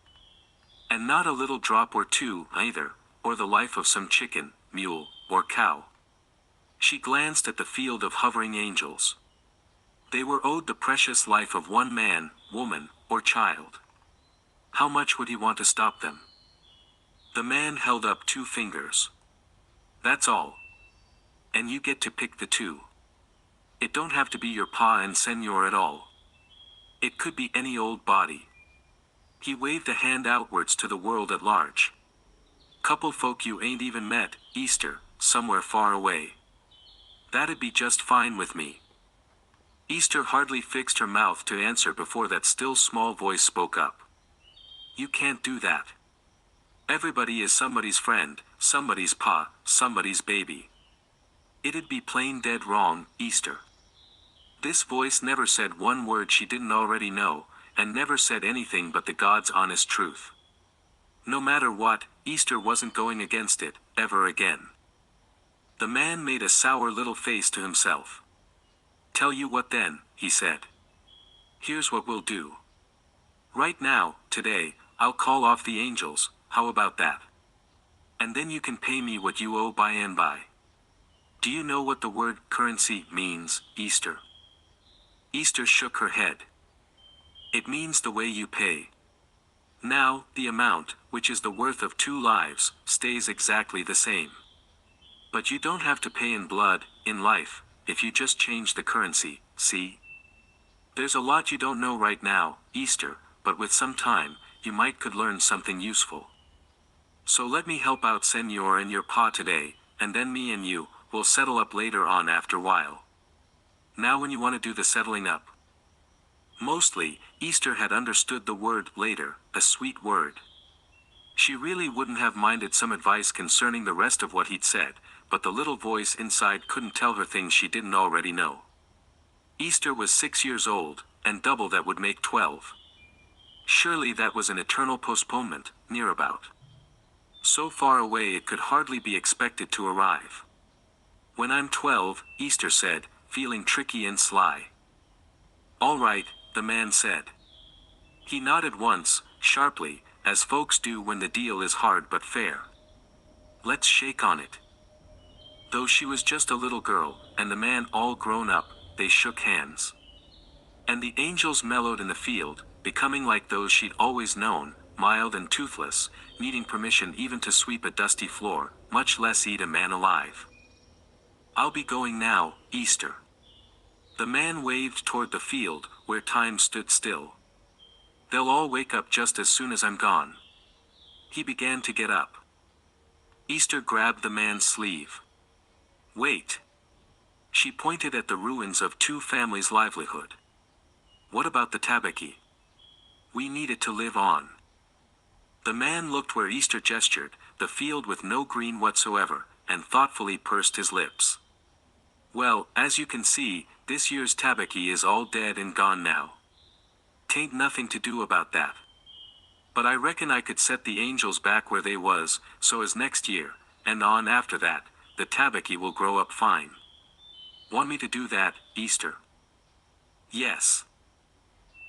And not a little drop or two, either, or the life of some chicken, mule, or cow. She glanced at the field of hovering angels. They were owed the precious life of one man, woman, or child. How much would he want to stop them? The man held up 2 fingers. "That's all. And you get to pick the 2. It don't have to be your pa and Senor at all. It could be any old body." He waved a hand outwards to the world at large. "Couple folk you ain't even met, Easter, somewhere far away. That'd be just fine with me." Easter hardly fixed her mouth to answer before that still small voice spoke up. "You can't do that. Everybody is somebody's friend, somebody's pa, somebody's baby. It'd be plain dead wrong, Easter." This voice never said one word she didn't already know, and never said anything but the God's honest truth. No matter what, Easter wasn't going against it, ever again. The man made a sour little face to himself. "Tell you what then," he said. "Here's what we'll do. Right now, today, I'll call off the angels, how about that? And then you can pay me what you owe by and by." "Do you know what the word currency means, Easter?" Easter shook her head. "It means the way you pay. Now, the amount, which is the worth of 2 lives, stays exactly the same. But you don't have to pay in blood, in life, if you just change the currency, see? There's a lot you don't know right now, Easter, but with some time, you might could learn something useful. So let me help out Senor and your pa today, and then me and you, will settle up later on after while. Now when you want to do the settling up." Mostly, Easter had understood the word later, a sweet word. She really wouldn't have minded some advice concerning the rest of what he'd said, but the little voice inside couldn't tell her things she didn't already know. Easter was 6 years old, and double that would make 12. Surely that was an eternal postponement, near about. So far away it could hardly be expected to arrive. "When I'm 12, Easter said, feeling tricky and sly. "All right," the man said. He nodded once, sharply, as folks do when the deal is hard but fair. "Let's shake on it." Though she was just a little girl, and the man all grown up, they shook hands. And the angels mellowed in the field, becoming like those she'd always known, mild and toothless, needing permission even to sweep a dusty floor, much less eat a man alive. "I'll be going now, Easter." The man waved toward the field, where time stood still. "They'll all wake up just as soon as I'm gone." He began to get up. Easter grabbed the man's sleeve. "Wait." She pointed at the ruins of 2 families' livelihood. "What about the tabaci? We need it to live on." The man looked where Easter gestured, the field with no green whatsoever, and thoughtfully pursed his lips. "Well, as you can see, this year's tabaci is all dead and gone now. 'Tain't nothing to do about that. But I reckon I could set the angels back where they was, so as next year, and on after that, the tabaci will grow up fine. Want me to do that, Easter?" "Yes."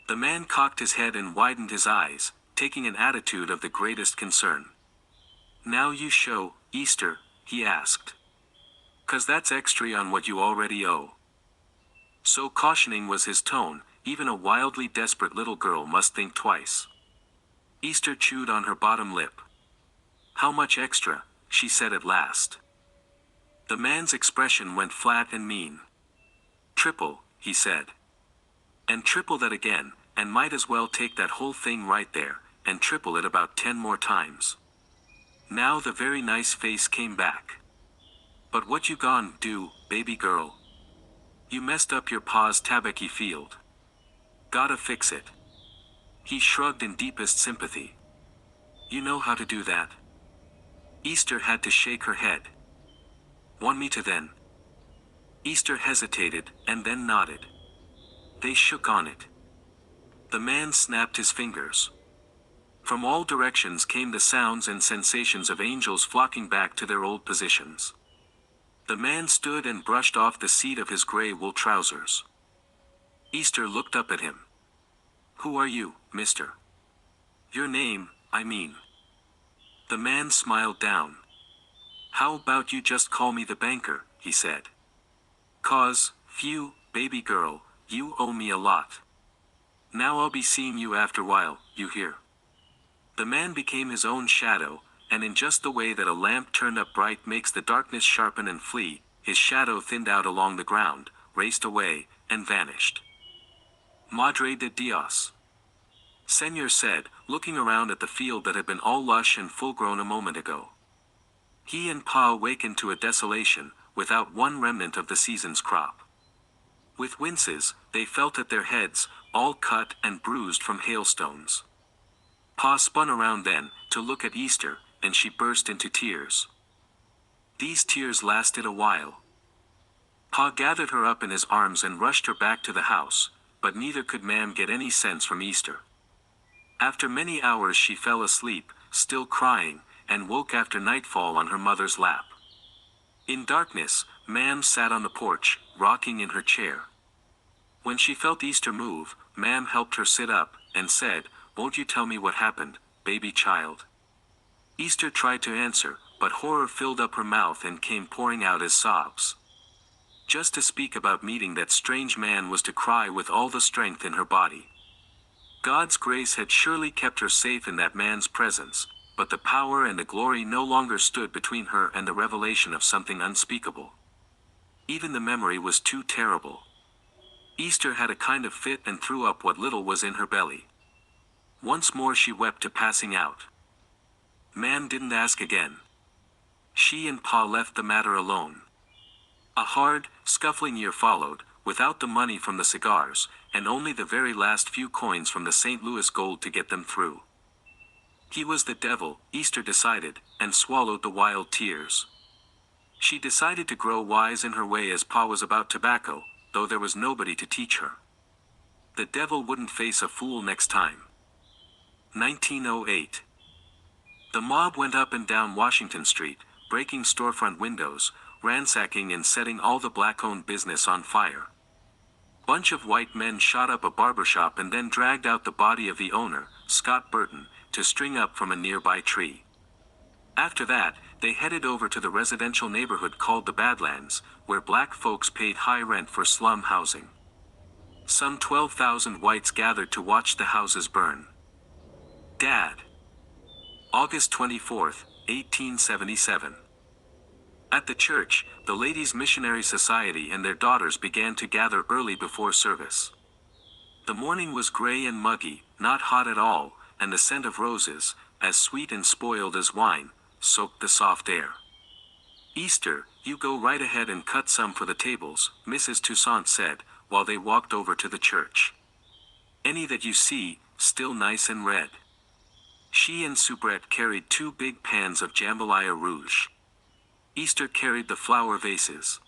The man cocked his head and widened his eyes, taking an attitude of the greatest concern. "Now you show, Easter," he asked. "'Cause that's extra on what you already owe." So cautioning was his tone, even a wildly desperate little girl must think twice. Easter chewed on her bottom lip. "How much extra?" she said at last. The man's expression went flat and mean. "Triple," he said. "And triple that again, and might as well take that whole thing right there, and triple it about 10 more times." Now the very nice face came back. "But what you gon' do, baby girl? You messed up your pa's tabaci field. Gotta fix it." He shrugged in deepest sympathy. "You know how to do that?" Easter had to shake her head. "Want me to then?" Easter hesitated, and then nodded. They shook on it. The man snapped his fingers. From all directions came the sounds and sensations of angels flocking back to their old positions. The man stood and brushed off the seat of his gray wool trousers. Easter looked up at him. "Who are you, mister? Your name, I mean." The man smiled down. "How about you just call me the banker," he said. "'Cause, phew, baby girl, you owe me a lot. Now I'll be seeing you after while, you hear?" The man became his own shadow, and in just the way that a lamp turned up bright makes the darkness sharpen and flee, his shadow thinned out along the ground, raced away, and vanished. "Madre de Dios," Senor said, looking around at the field that had been all lush and full-grown a moment ago. He and Pa awakened to a desolation, without one remnant of the season's crop. With winces, they felt at their heads, all cut and bruised from hailstones. Pa spun around then, to look at Easter, and she burst into tears. These tears lasted a while. Pa gathered her up in his arms and rushed her back to the house, but neither could Ma'am get any sense from Easter. After many hours she fell asleep, still crying, and woke after nightfall on her mother's lap. In darkness, Ma'am sat on the porch, rocking in her chair. When she felt Easter move, Ma'am helped her sit up, and said, "Won't you tell me what happened, baby child?" Easter tried to answer, but horror filled up her mouth and came pouring out as sobs. Just to speak about meeting that strange man was to cry with all the strength in her body. God's grace had surely kept her safe in that man's presence, but the power and the glory no longer stood between her and the revelation of something unspeakable. Even the memory was too terrible. Easter had a kind of fit and threw up what little was in her belly. Once more she wept to passing out. Ma'am didn't ask again. She and Pa left the matter alone. A hard, scuffling year followed, without the money from the cigars, and only the very last few coins from the St. Louis gold to get them through. He was the devil, Easter decided, and swallowed the wild tears. She decided to grow wise in her way as Pa was about tobacco, though there was nobody to teach her. The devil wouldn't face a fool next time. 1908. The mob went up and down Washington Street, breaking storefront windows, ransacking and setting all the black-owned business on fire. Bunch of white men shot up a barbershop and then dragged out the body of the owner, Scott Burton, to string up from a nearby tree. After that, they headed over to the residential neighborhood called the Badlands, where black folks paid high rent for slum housing. Some 12,000 whites gathered to watch the houses burn. Dad. August 24, 1877. At the church, the Ladies' Missionary Society and their daughters began to gather early before service. The morning was gray and muggy, not hot at all, and the scent of roses, as sweet and spoiled as wine, soaked the soft air. "Easter, you go right ahead and cut some for the tables," Mrs. Toussaint said, while they walked over to the church. "Any that you see, still nice and red." She and Soubrette carried 2 big pans of jambalaya rouge. Easter carried the flower vases.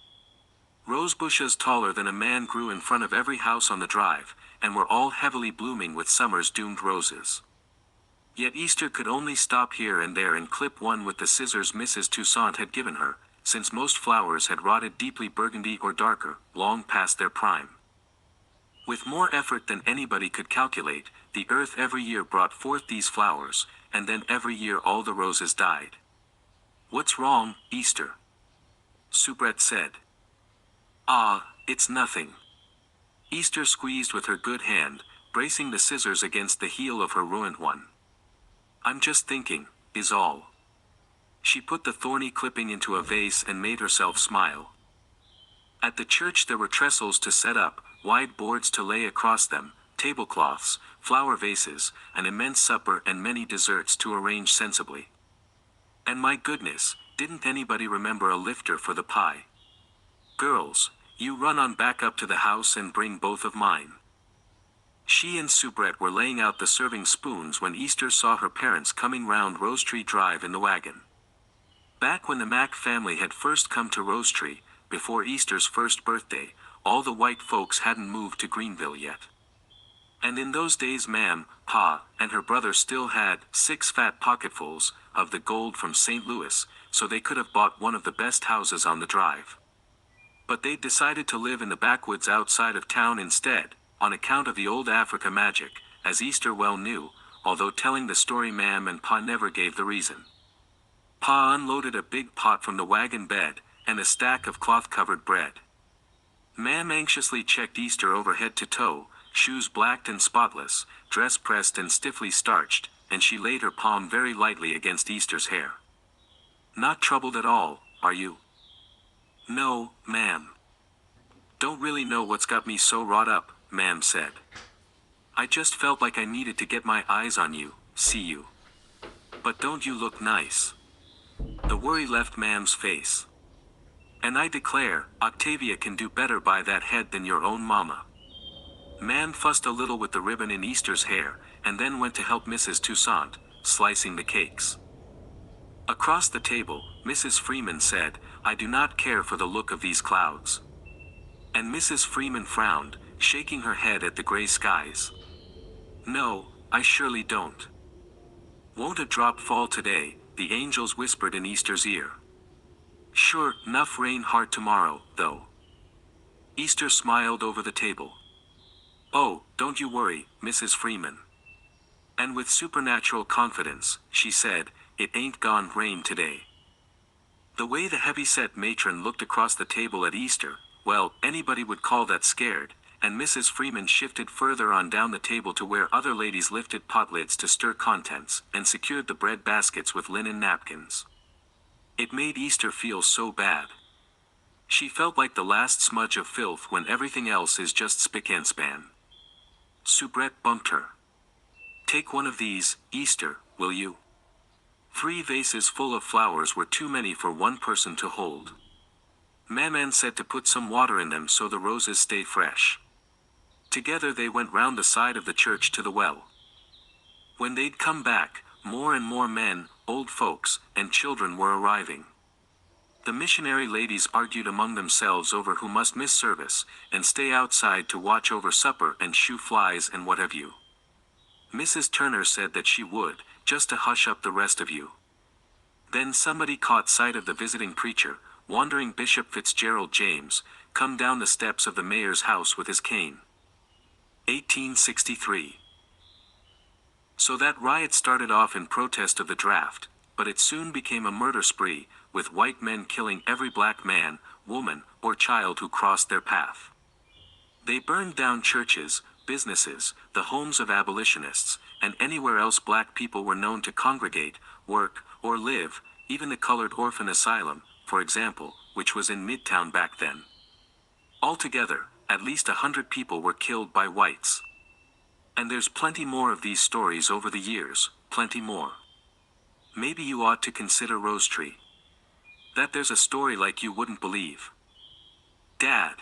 Rose bushes taller than a man grew in front of every house on the drive, and were all heavily blooming with summer's doomed roses. Yet Easter could only stop here and there and clip one with the scissors Mrs. Toussaint had given her, since most flowers had rotted deeply burgundy or darker, long past their prime. With more effort than anybody could calculate, the earth every year brought forth these flowers, and then every year all the roses died. "What's wrong, Easter?" Soubrette said. "Ah, it's nothing." Easter squeezed with her good hand, bracing the scissors against the heel of her ruined one. "I'm just thinking, is all." She put the thorny clipping into a vase and made herself smile. At the church there were trestles to set up, wide boards to lay across them, tablecloths, flower vases, an immense supper and many desserts to arrange sensibly. And my goodness, didn't anybody remember a lifter for the pie? "Girls, you run on back up to the house and bring both of mine." She and Soubrette were laying out the serving spoons when Easter saw her parents coming round Rose Tree Drive in the wagon. Back when the Mack family had first come to Rose Tree, before Easter's first birthday, all the white folks hadn't moved to Greenville yet. And in those days Ma'am, Pa, and her brother still had 6 fat pocketfuls of the gold from St. Louis, so they could have bought one of the best houses on the drive. But they decided to live in the backwoods outside of town instead, on account of the old Africa magic, as Easter well knew, although telling the story Ma'am and Pa never gave the reason. Pa unloaded a big pot from the wagon bed, and a stack of cloth-covered bread. Ma'am anxiously checked Easter over head to toe, shoes blacked and spotless, dress pressed and stiffly starched, and she laid her palm very lightly against Easter's hair. "Not troubled at all, are you?" "No, ma'am." "Don't really know what's got me so wrought up," Ma'am said. "I just felt like I needed to get my eyes on you, see you. But don't you look nice?" The worry left Ma'am's face. "And I declare, Octavia can do better by that head than your own mama." Ma'am fussed a little with the ribbon in Easter's hair, and then went to help Mrs. Toussaint, slicing the cakes. Across the table, Mrs. Freeman said, "I do not care for the look of these clouds." And Mrs. Freeman frowned, shaking her head at the gray skies. "No, I surely don't." "Won't a drop fall today?" the angels whispered in Easter's ear. Sure, 'nough rain hard tomorrow, though. Easter smiled over the table. Oh, don't you worry, Mrs. Freeman. And with supernatural confidence, she said, it ain't gone rain today. The way the heavy-set matron looked across the table at Easter, well, anybody would call that scared, and Mrs. Freeman shifted further on down the table to where other ladies lifted pot lids to stir contents, and secured the bread baskets with linen napkins. It made Easter feel so bad. She felt like the last smudge of filth when everything else is just spick and span. Soubrette bumped her. Take one of these, Easter, will you? 3 vases full of flowers were too many for one person to hold. Maman said to put some water in them so the roses stay fresh. Together they went round the side of the church to the well. When they'd come back, more and more men, old folks, and children were arriving. The missionary ladies argued among themselves over who must miss service, and stay outside to watch over supper and shoo flies and what have you. Mrs. Turner said that she would, just to hush up the rest of you. Then somebody caught sight of the visiting preacher, wandering Bishop Fitzgerald James, come down the steps of the mayor's house with his cane. 1863. So that riot started off in protest of the draft, but it soon became a murder spree, with white men killing every black man, woman, or child who crossed their path. They burned down churches, businesses, the homes of abolitionists, and anywhere else black people were known to congregate, work, or live, even the colored orphan asylum, for example, which was in Midtown back then. Altogether, at least 100 people were killed by whites. And there's plenty more of these stories over the years, plenty more. Maybe you ought to consider Rosetree. That there's a story like you wouldn't believe. Dad.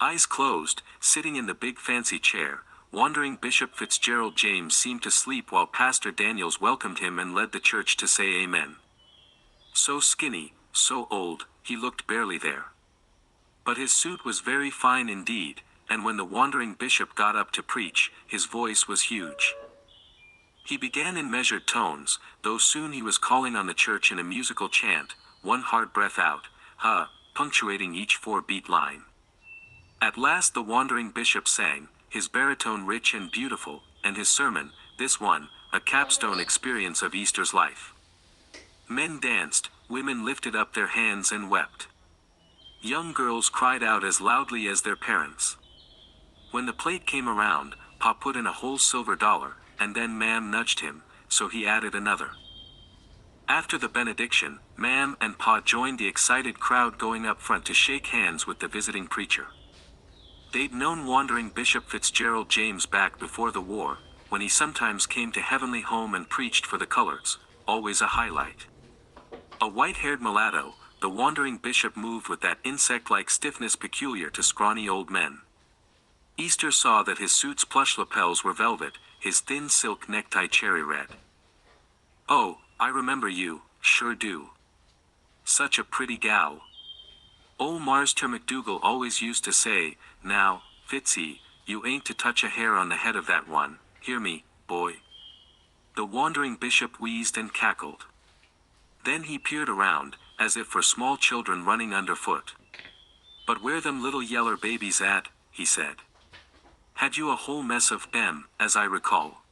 Eyes closed, sitting in the big fancy chair, wandering Bishop Fitzgerald James seemed to sleep while Pastor Daniels welcomed him and led the church to say amen. So skinny, so old, he looked barely there. But his suit was very fine indeed, and when the wandering bishop got up to preach, his voice was huge. He began in measured tones, though soon he was calling on the church in a musical chant, one hard breath out, punctuating each 4-beat line. At last the wandering bishop sang, his baritone rich and beautiful, and his sermon, this one, a capstone experience of Easter's life. Men danced, women lifted up their hands and wept. Young girls cried out as loudly as their parents. When the plate came around, Pa put in a whole silver dollar, and then Ma'am nudged him, so he added another. After the benediction, Ma'am and Pa joined the excited crowd going up front to shake hands with the visiting preacher. They'd known wandering Bishop Fitzgerald James back before the war, when he sometimes came to Heavenly Home and preached for the coloreds, always a highlight. A white-haired mulatto, the wandering bishop moved with that insect-like stiffness peculiar to scrawny old men. Easter saw that his suit's plush lapels were velvet, his thin silk necktie cherry red. Oh, I remember you, sure do. Such a pretty gal. Old Marster McDougal always used to say, now, Fitzy, you ain't to touch a hair on the head of that one, hear me, boy. The wandering bishop wheezed and cackled. Then he peered around, as if for small children running underfoot. But where them little yeller babies at, he said. Had you a whole mess of them, as I recall?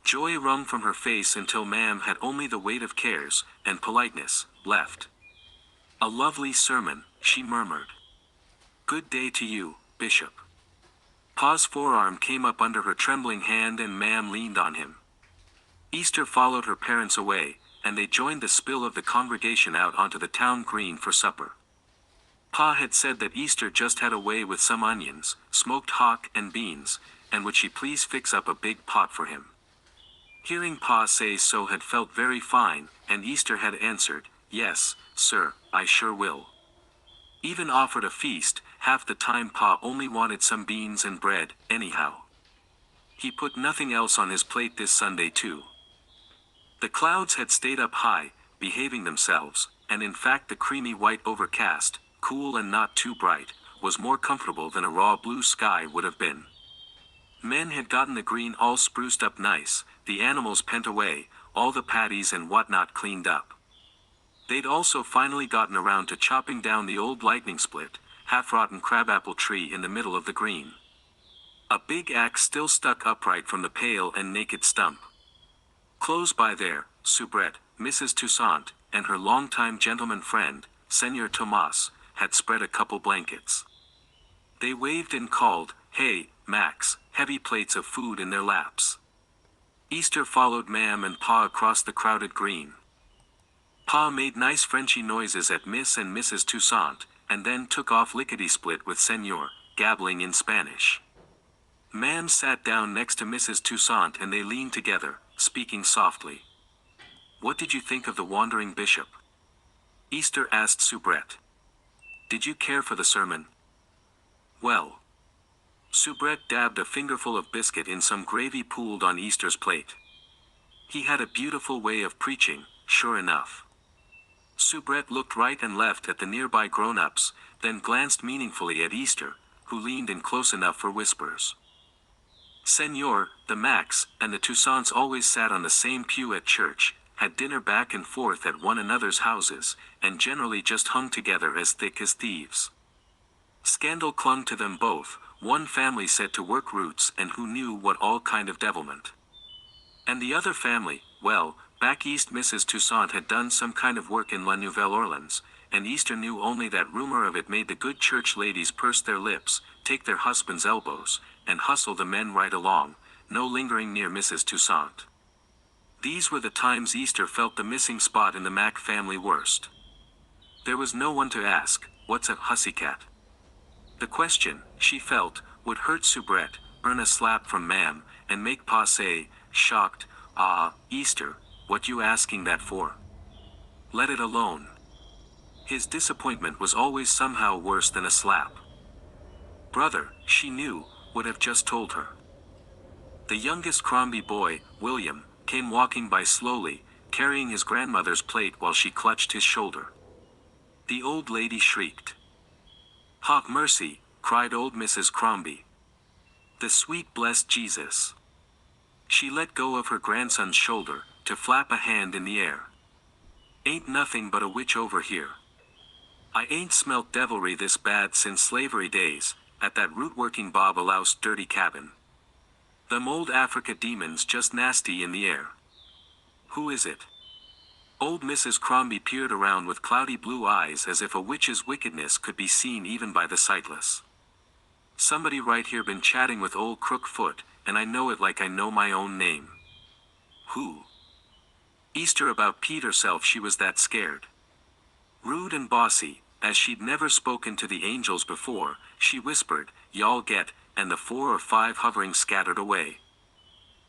Joy wrung from her face until Ma'am had only the weight of cares, and politeness, left. A lovely sermon, she murmured. Good day to you, Bishop. Pa's forearm came up under her trembling hand and Ma'am leaned on him. Easter followed her parents away, and they joined the spill of the congregation out onto the town green for supper. Pa had said that Easter just had a way with some onions, smoked hock and beans, and would she please fix up a big pot for him. Hearing Pa say so had felt very fine, and Easter had answered, yes, sir, I sure will. Even offered a feast, half the time Pa only wanted some beans and bread, anyhow. He put nothing else on his plate this Sunday too. The clouds had stayed up high, behaving themselves, and in fact the creamy white overcast, cool and not too bright, was more comfortable than a raw blue sky would have been. Men had gotten the green all spruced up nice, the animals pent away, all the patties and whatnot cleaned up. They'd also finally gotten around to chopping down the old lightning split, half-rotten crabapple tree in the middle of the green. A big axe still stuck upright from the pale and naked stump. Close by there, Soubrette, Mrs. Toussaint, and her longtime gentleman friend, Senor Tomas, had spread a couple blankets. They waved and called, "Hey, Max," heavy plates of food in their laps. Easter followed Mam and Pa across the crowded green. Pa made nice Frenchy noises at Miss and Mrs. Toussaint, and then took off lickety-split with Senor, gabbling in Spanish. Mam sat down next to Mrs. Toussaint and they leaned together, speaking softly. "What did you think of the wandering bishop?" Easter asked Soubrette. "Did you care for the sermon?" "Well." Soubrette dabbed a fingerful of biscuit in some gravy pooled on Easter's plate. "He had a beautiful way of preaching, sure enough." Soubrette looked right and left at the nearby grown-ups, then glanced meaningfully at Easter, who leaned in close enough for whispers. Senor, the Max, and the Toussaints always sat on the same pew at church, had dinner back and forth at one another's houses, and generally just hung together as thick as thieves. Scandal clung to them both, one family set to work roots and who knew what all kind of devilment. And the other family, well, back east Mrs. Toussaint had done some kind of work in La Nouvelle Orleans, and Easter knew only that rumor of it made the good church ladies purse their lips, take their husbands' elbows, and hustle the men right along, no lingering near Mrs. Toussaint. These were the times Easter felt the missing spot in the Mac family worst. There was no one to ask, "What's a hussycat?" The question, she felt, would hurt Soubrette, earn a slap from Mam, and make Pa say, shocked, "Ah, Easter, what you asking that for? Let it alone." His disappointment was always somehow worse than a slap. Brother, she knew, would have just told her. The youngest Crombie boy, William, came walking by slowly, carrying his grandmother's plate while she clutched his shoulder. The old lady shrieked. "Have mercy," cried old Mrs. Crombie. "The sweet blessed Jesus." She let go of her grandson's shoulder, to flap a hand in the air. "Ain't nothing but a witch over here. I ain't smelt devilry this bad since slavery days, at that root-working Bob a louse dirty cabin. Them old Africa demons just nasty in the air." "Who is it?" Old Mrs. Crombie peered around with cloudy blue eyes as if a witch's wickedness could be seen even by the sightless. "Somebody right here been chatting with old Crookfoot, and I know it like I know my own name." "Who?" Easter about peed herself, she was that scared. Rude and bossy, as she'd never spoken to the angels before, she whispered, "Y'all get," and the 4 or 5 hovering scattered away.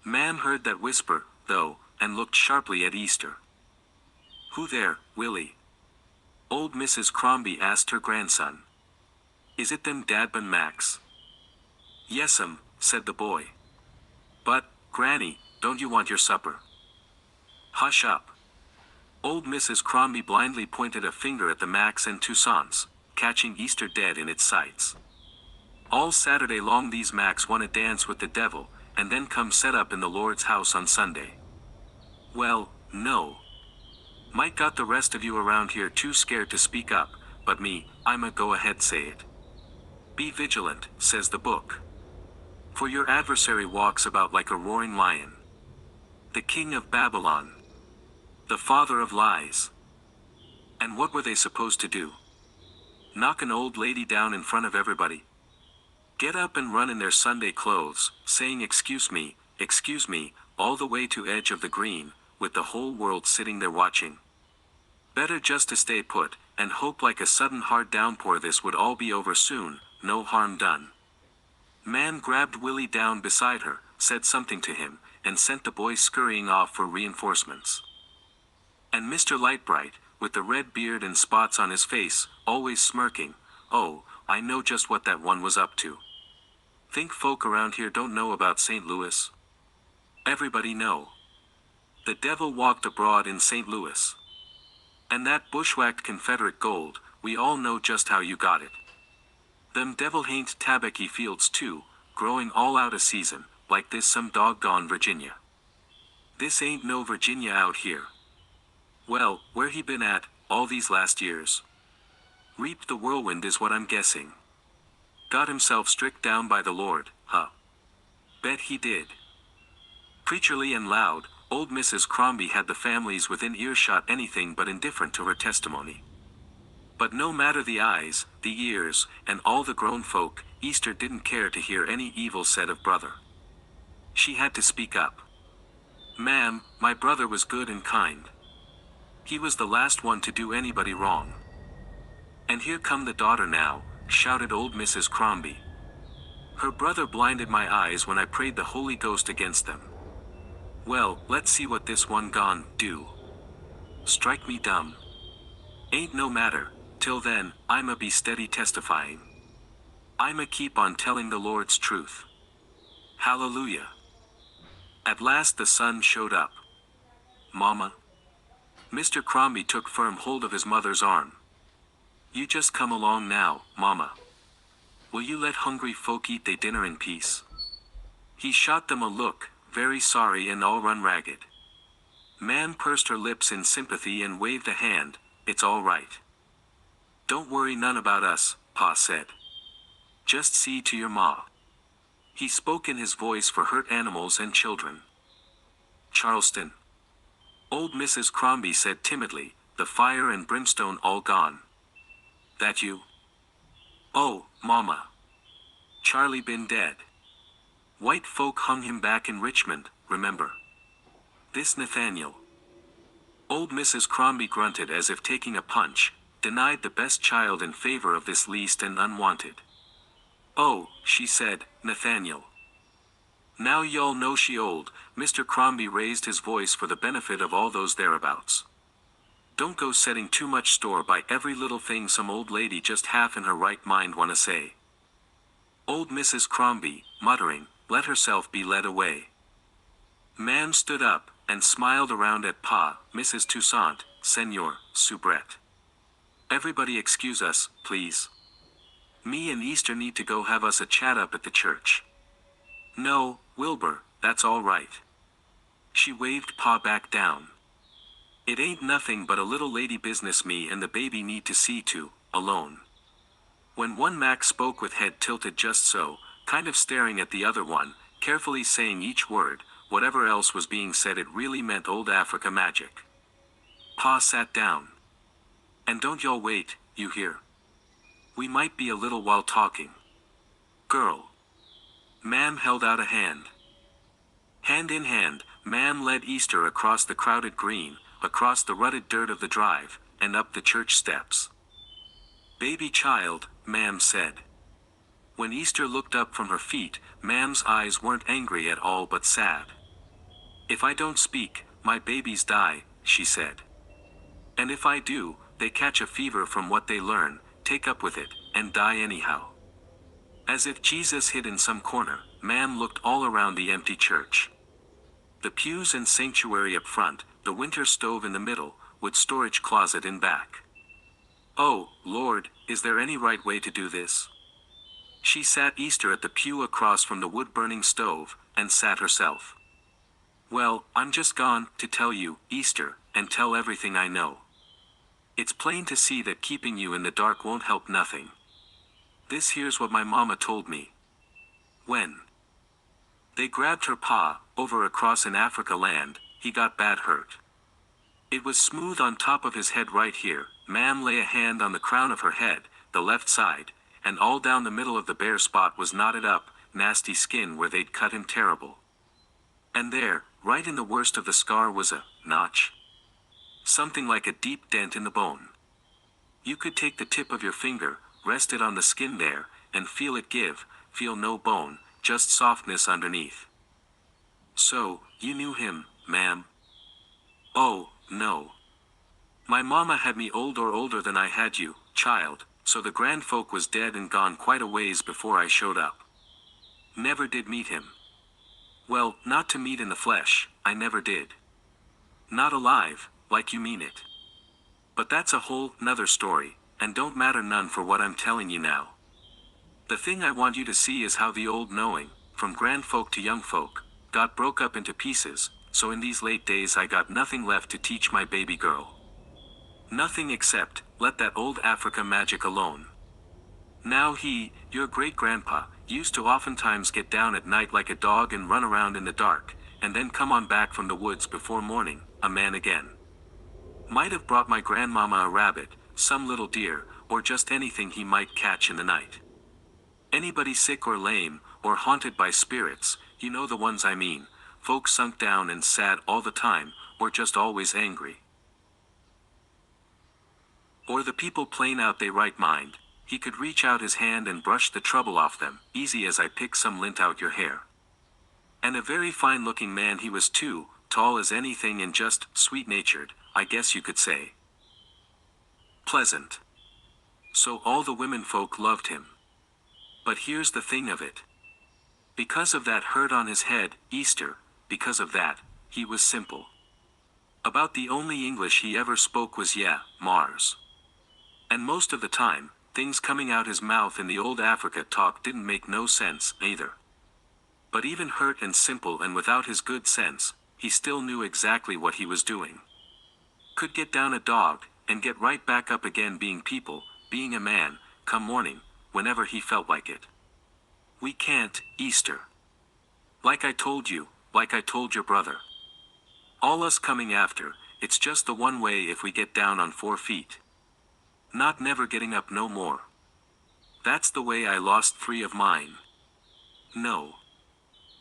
Mam heard that whisper, though, and looked sharply at Easter. "Who there, Willie?" Old Mrs. Crombie asked her grandson. "Is it them Dadbun Max?" "Yes'm," said the boy. "But, Granny, don't you want your supper?" "Hush up." Old Mrs. Crombie blindly pointed a finger at the Max and Toussaints, catching Easter dead in its sights. "All Saturday long these Macs want to dance with the devil, and then come set up in the Lord's house on Sunday. Well, no. Might got the rest of you around here too scared to speak up, but me, I'ma go ahead say it. Be vigilant, says the book. For your adversary walks about like a roaring lion. The king of Babylon. The father of lies." And what were they supposed to do? Knock an old lady down in front of everybody? Get up and run in their Sunday clothes, saying excuse me, all the way to edge of the green, with the whole world sitting there watching? Better just to stay put, and hope like a sudden hard downpour this would all be over soon, no harm done. Mam grabbed Willie down beside her, said something to him, and sent the boy scurrying off for reinforcements. And Mr. Lightbright, with the red beard and spots on his face, always smirking, "Oh, I know just what that one was up to. Think folk around here don't know about St. Louis? Everybody know. The devil walked abroad in St. Louis. And that bushwhacked Confederate gold, we all know just how you got it. Them devil hain't tabaccy fields too, growing all out a season, like this some doggone Virginia. This ain't no Virginia out here. Well, where he been at, all these last years? Reaped the whirlwind is what I'm guessing. Got himself strict down by the Lord, huh? Bet he did. Preacherly and loud, old Mrs. Crombie had the families within earshot anything but indifferent to her testimony. But no matter the eyes, the ears, and all the grown folk, Easter didn't care to hear any evil said of brother. She had to speak up. "Ma'am, my brother was good and kind. He was the last one to do anybody wrong." "And here come the daughter now," shouted old Mrs. Crombie. "Her brother blinded my eyes when I prayed the Holy Ghost against them. Well, let's see what this one gon' do. Strike me dumb. Ain't no matter, till then, I'ma be steady testifying. I'ma keep on telling the Lord's truth. Hallelujah." At last the son showed up. "Mama." Mr. Crombie took firm hold of his mother's arm. "You just come along now, Mama. Will you let hungry folk eat their dinner in peace?" He shot them a look, very sorry and all run ragged. Ma'am pursed her lips in sympathy and waved a hand. "It's all right. Don't worry none about us," Pa said. "Just see to your ma." He spoke in his voice for hurt animals and children. "Charleston." Old Mrs. Crombie said timidly, "The fire and brimstone all gone." "That you?" "Oh, Mama. Charlie been dead. White folk hung him back in Richmond, remember? This Nathaniel." Old Mrs. Crombie grunted as if taking a punch, denied the best child in favor of this least and unwanted. "Oh," she said, "Nathaniel. Now y'all know she old." Mr. Crombie raised his voice for the benefit of all those thereabouts. "Don't go setting too much store by every little thing some old lady just half in her right mind wanna say." Old Mrs. Crombie, muttering, let herself be led away. Ma'am stood up, and smiled around at Pa, Mrs. Toussaint, Senor, Soubrette. "Everybody excuse us, please. Me and Easter need to go have us a chat up at the church." "No, Wilbur, that's all right." She waved Pa back down. "It ain't nothing but a little lady business me and the baby need to see to, alone." When one Mac spoke with head tilted just so, kind of staring at the other one, carefully saying each word, whatever else was being said it really meant old Africa magic. Pa sat down. "And don't y'all wait, you hear? We might be a little while talking. Girl." Ma'am held out a hand. Hand in hand, Ma'am led Easter across the crowded green, across the rutted dirt of the drive, and up the church steps. "Baby child," Ma'am said. When Easter looked up from her feet, Ma'am's eyes weren't angry at all but sad. "If I don't speak, my babies die," she said. "And if I do, they catch a fever from what they learn, take up with it, and die anyhow." As if Jesus hid in some corner, Ma'am looked all around the empty church. The pews and sanctuary up front, the winter stove in the middle, with storage closet in back. "Oh, Lord, is there any right way to do this?" She sat Easter at the pew across from the wood-burning stove, and sat herself. "Well, I'm just gone to tell you, Easter, and tell everything I know. It's plain to see that keeping you in the dark won't help nothing. This here's what my mama told me. When they grabbed her pa, over across in Africa land, he got bad hurt. It was smooth on top of his head right here." Ma'am lay a hand on the crown of her head, the left side, and all down the middle of the bare spot was knotted up, nasty skin where they'd cut him terrible. And there, right in the worst of the scar was a notch. Something like a deep dent in the bone. You could take the tip of your finger, rest it on the skin there, and feel it give, feel no bone, just softness underneath. "So, you knew him, ma'am?" "Oh, no. My mama had me older than I had you, child, so the grand folk was dead and gone quite a ways before I showed up. Never did meet him. Well, not to meet in the flesh, I never did. Not alive, like you mean it. But that's a whole nother story, and don't matter none for what I'm telling you now. The thing I want you to see is how the old knowing, from grand folk to young folk, got broke up into pieces, so in these late days I got nothing left to teach my baby girl. Nothing except, let that old Africa magic alone. Now he, your great-grandpa, used to oftentimes get down at night like a dog and run around in the dark, and then come on back from the woods before morning, a man again. Might have brought my grandmama a rabbit, some little deer, or just anything he might catch in the night. Anybody sick or lame, or haunted by spirits, you know the ones I mean, folks sunk down and sad all the time, or just always angry. Or the people plain out they right mind, he could reach out his hand and brush the trouble off them, easy as I pick some lint out your hair. And a very fine-looking man he was too, tall as anything and just sweet-natured, I guess you could say. Pleasant. So all the women folk loved him. But here's the thing of it. Because of that hurt on his head, Easter, because of that, he was simple. About the only English he ever spoke was yeah, Mars. And most of the time, things coming out his mouth in the old Africa talk didn't make no sense, either. But even hurt and simple and without his good sense, he still knew exactly what he was doing. Could get down a dog, and get right back up again being people, being a man, come morning, whenever he felt like it. We can't, Easter. Like I told you, like I told your brother. All us coming after, it's just the one way if we get down on 4 feet. Not never getting up no more. That's the way I lost 3 of mine. No.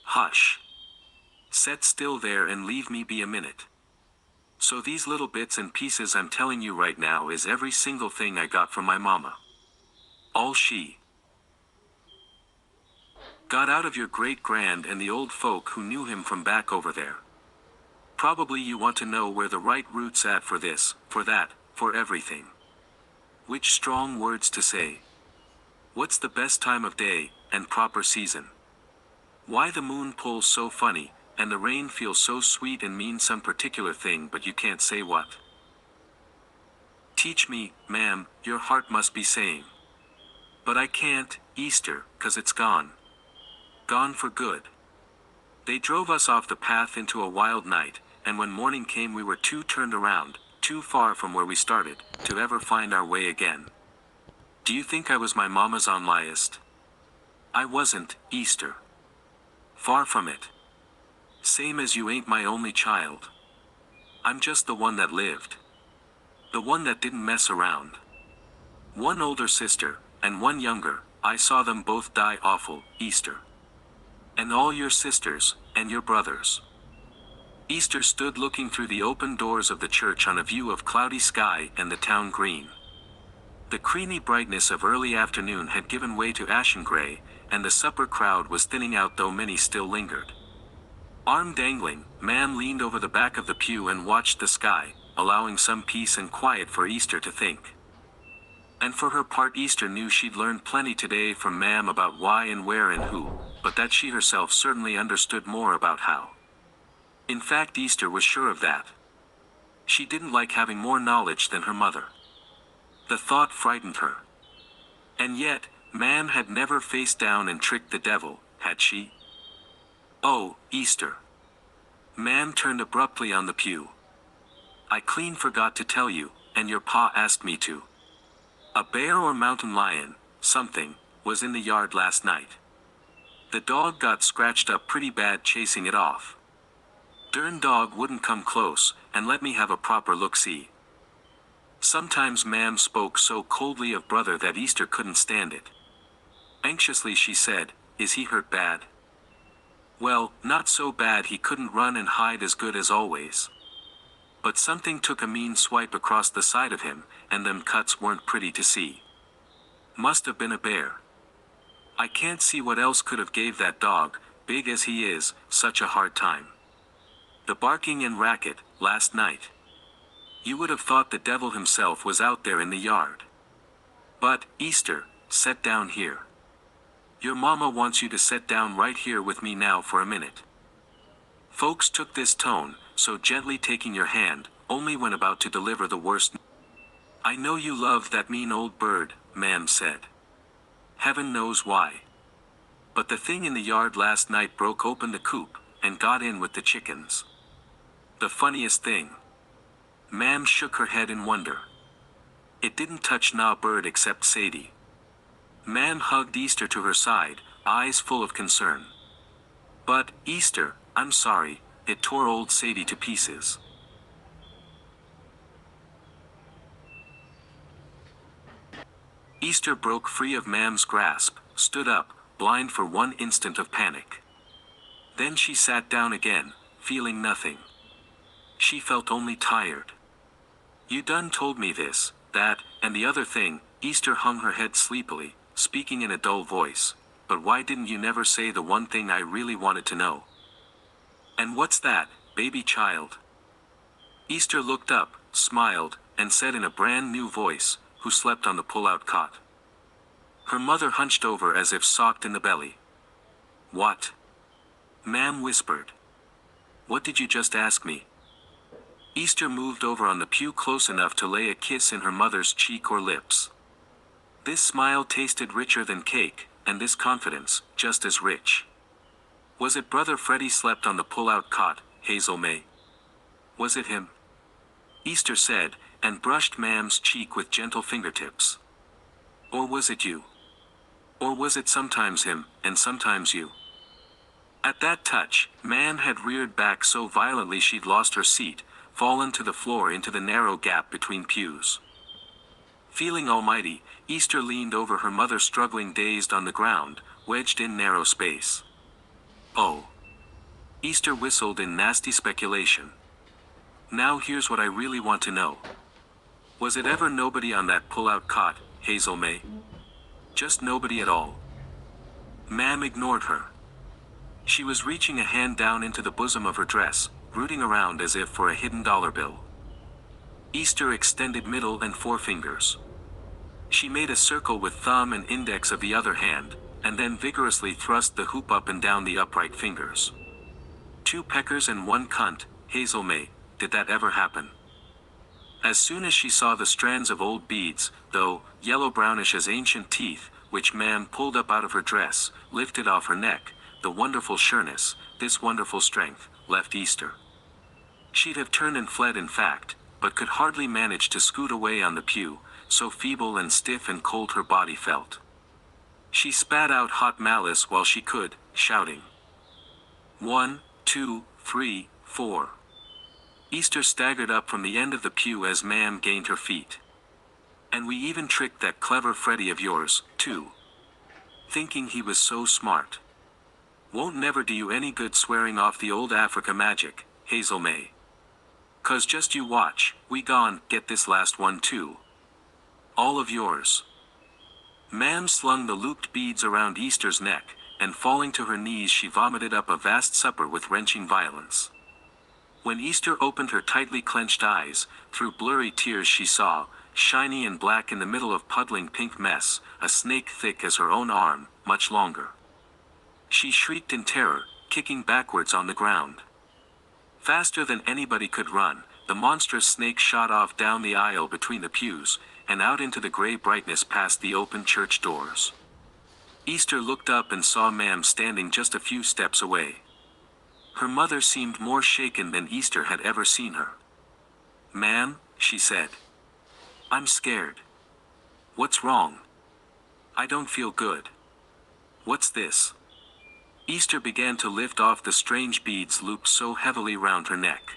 Hush. Set still there and leave me be a minute. So these little bits and pieces I'm telling you right now is every single thing I got from my mama. All she got out of your great-grand and the old folk who knew him from back over there. Probably you want to know where the right root's at for this, for that, for everything. Which strong words to say. What's the best time of day, and proper season? Why the moon pulls so funny, and the rain feels so sweet and means some particular thing but you can't say what. Teach me, ma'am, your heart must be saying. But I can't, Easter, 'cause it's gone. Gone for good. They drove us off the path into a wild night, and when morning came we were too turned around, too far from where we started, to ever find our way again. Do you think I was my mama's onliest? I wasn't, Easter. Far from it. Same as you ain't my only child. I'm just the one that lived. The one that didn't mess around. One older sister, and one younger, I saw them both die awful, Easter. And all your sisters, and your brothers. Easter stood looking through the open doors of the church on a view of cloudy sky and the town green. The creamy brightness of early afternoon had given way to ashen gray, and the supper crowd was thinning out though many still lingered. Arm dangling, Ma'am leaned over the back of the pew and watched the sky, allowing some peace and quiet for Easter to think. And for her part Easter knew she'd learned plenty today from Ma'am about why and where and who, but that she herself certainly understood more about how. In fact Easter was sure of that. She didn't like having more knowledge than her mother. The thought frightened her. And yet, Ma'am had never faced down and tricked the devil, had she? Oh, Easter. Ma'am turned abruptly on the pew. I clean forgot to tell you, and your pa asked me to. A bear or mountain lion, something, was in the yard last night. The dog got scratched up pretty bad chasing it off. Dern dog wouldn't come close, and let me have a proper look-see. Sometimes Ma'am spoke so coldly of brother that Easter couldn't stand it. Anxiously she said, is he hurt bad? Well, not so bad he couldn't run and hide as good as always. But something took a mean swipe across the side of him, and them cuts weren't pretty to see. Must have been a bear. I can't see what else could have gave that dog, big as he is, such a hard time. The barking and racket, last night. You would have thought the devil himself was out there in the yard. But, Easter, set down here. Your mama wants you to set down right here with me now for a minute. Folks took this tone, so gently taking your hand, only when about to deliver the worst. I know you love that mean old bird, Ma'am said. Heaven knows why. But the thing in the yard last night broke open the coop, and got in with the chickens. The funniest thing. Ma'am shook her head in wonder. It didn't touch na bird except Sadie. Ma'am hugged Easter to her side, eyes full of concern. But, Easter, I'm sorry, it tore old Sadie to pieces. Easter broke free of Ma'am's grasp, stood up, blind for one instant of panic. Then she sat down again, feeling nothing. She felt only tired. You done told me this, that, and the other thing. Easter hung her head sleepily, speaking in a dull voice. But why didn't you never say the one thing I really wanted to know? And what's that, baby child? Easter looked up, smiled, and said in a brand new voice, who slept on the pull-out cot. Her mother hunched over as if socked in the belly. What? Ma'am whispered. What did you just ask me? Easter moved over on the pew close enough to lay a kiss in her mother's cheek or lips. This smile tasted richer than cake, and this confidence, just as rich. Was it Brother Freddie slept on the pull-out cot, Hazel May? Was it him? Easter said, and brushed Ma'am's cheek with gentle fingertips. Or was it you? Or was it sometimes him, and sometimes you? At that touch, Ma'am had reared back so violently she'd lost her seat, fallen to the floor into the narrow gap between pews. Feeling almighty, Easter leaned over her mother struggling dazed on the ground, wedged in narrow space. Oh. Easter whistled in nasty speculation. Now here's what I really want to know. Was it ever nobody on that pull-out cot, Hazel May? Just nobody at all. Ma'am ignored her. She was reaching a hand down into the bosom of her dress, rooting around as if for a hidden dollar bill. Easter extended middle and forefingers. She made a circle with thumb and index of the other hand, and then vigorously thrust the hoop up and down the upright fingers. 2 peckers and 1 cunt, Hazel May, did that ever happen? As soon as she saw the strands of old beads, though, yellow-brownish as ancient teeth, which Ma'am pulled up out of her dress, lifted off her neck, the wonderful sureness, this wonderful strength, left Easter. She'd have turned and fled in fact, but could hardly manage to scoot away on the pew, so feeble and stiff and cold her body felt. She spat out hot malice while she could, shouting. 1, 2, 3, 4. Easter staggered up from the end of the pew as Ma'am gained her feet. And we even tricked that clever Freddie of yours, too. Thinking he was so smart. Won't never do you any good swearing off the old Africa magic, Hazel May. 'Cause just you watch, we gon' get this last one too. All of yours. Ma'am slung the looped beads around Easter's neck, and falling to her knees she vomited up a vast supper with wrenching violence. When Easter opened her tightly clenched eyes, through blurry tears she saw, shiny and black in the middle of puddling pink mess, a snake thick as her own arm, much longer. She shrieked in terror, kicking backwards on the ground. Faster than anybody could run, the monstrous snake shot off down the aisle between the pews, and out into the gray brightness past the open church doors. Easter looked up and saw Ma'am standing just a few steps away. Her mother seemed more shaken than Easter had ever seen her. "Ma'am," she said. "I'm scared." "What's wrong?" "I don't feel good." "What's this?" Easter began to lift off the strange beads looped so heavily round her neck.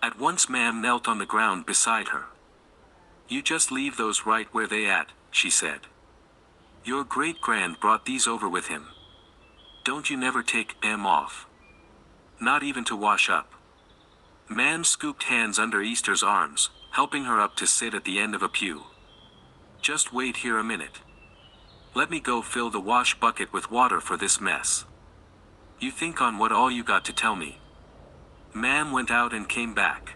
At once Ma'am knelt on the ground beside her. "You just leave those right where they at," she said. "Your great-grand brought these over with him. Don't you never take 'em off. Not even to wash up." Ma'am scooped hands under Easter's arms, helping her up to sit at the end of a pew. "Just wait here a minute. Let me go fill the wash bucket with water for this mess. You think on what all you got to tell me." Ma'am went out and came back.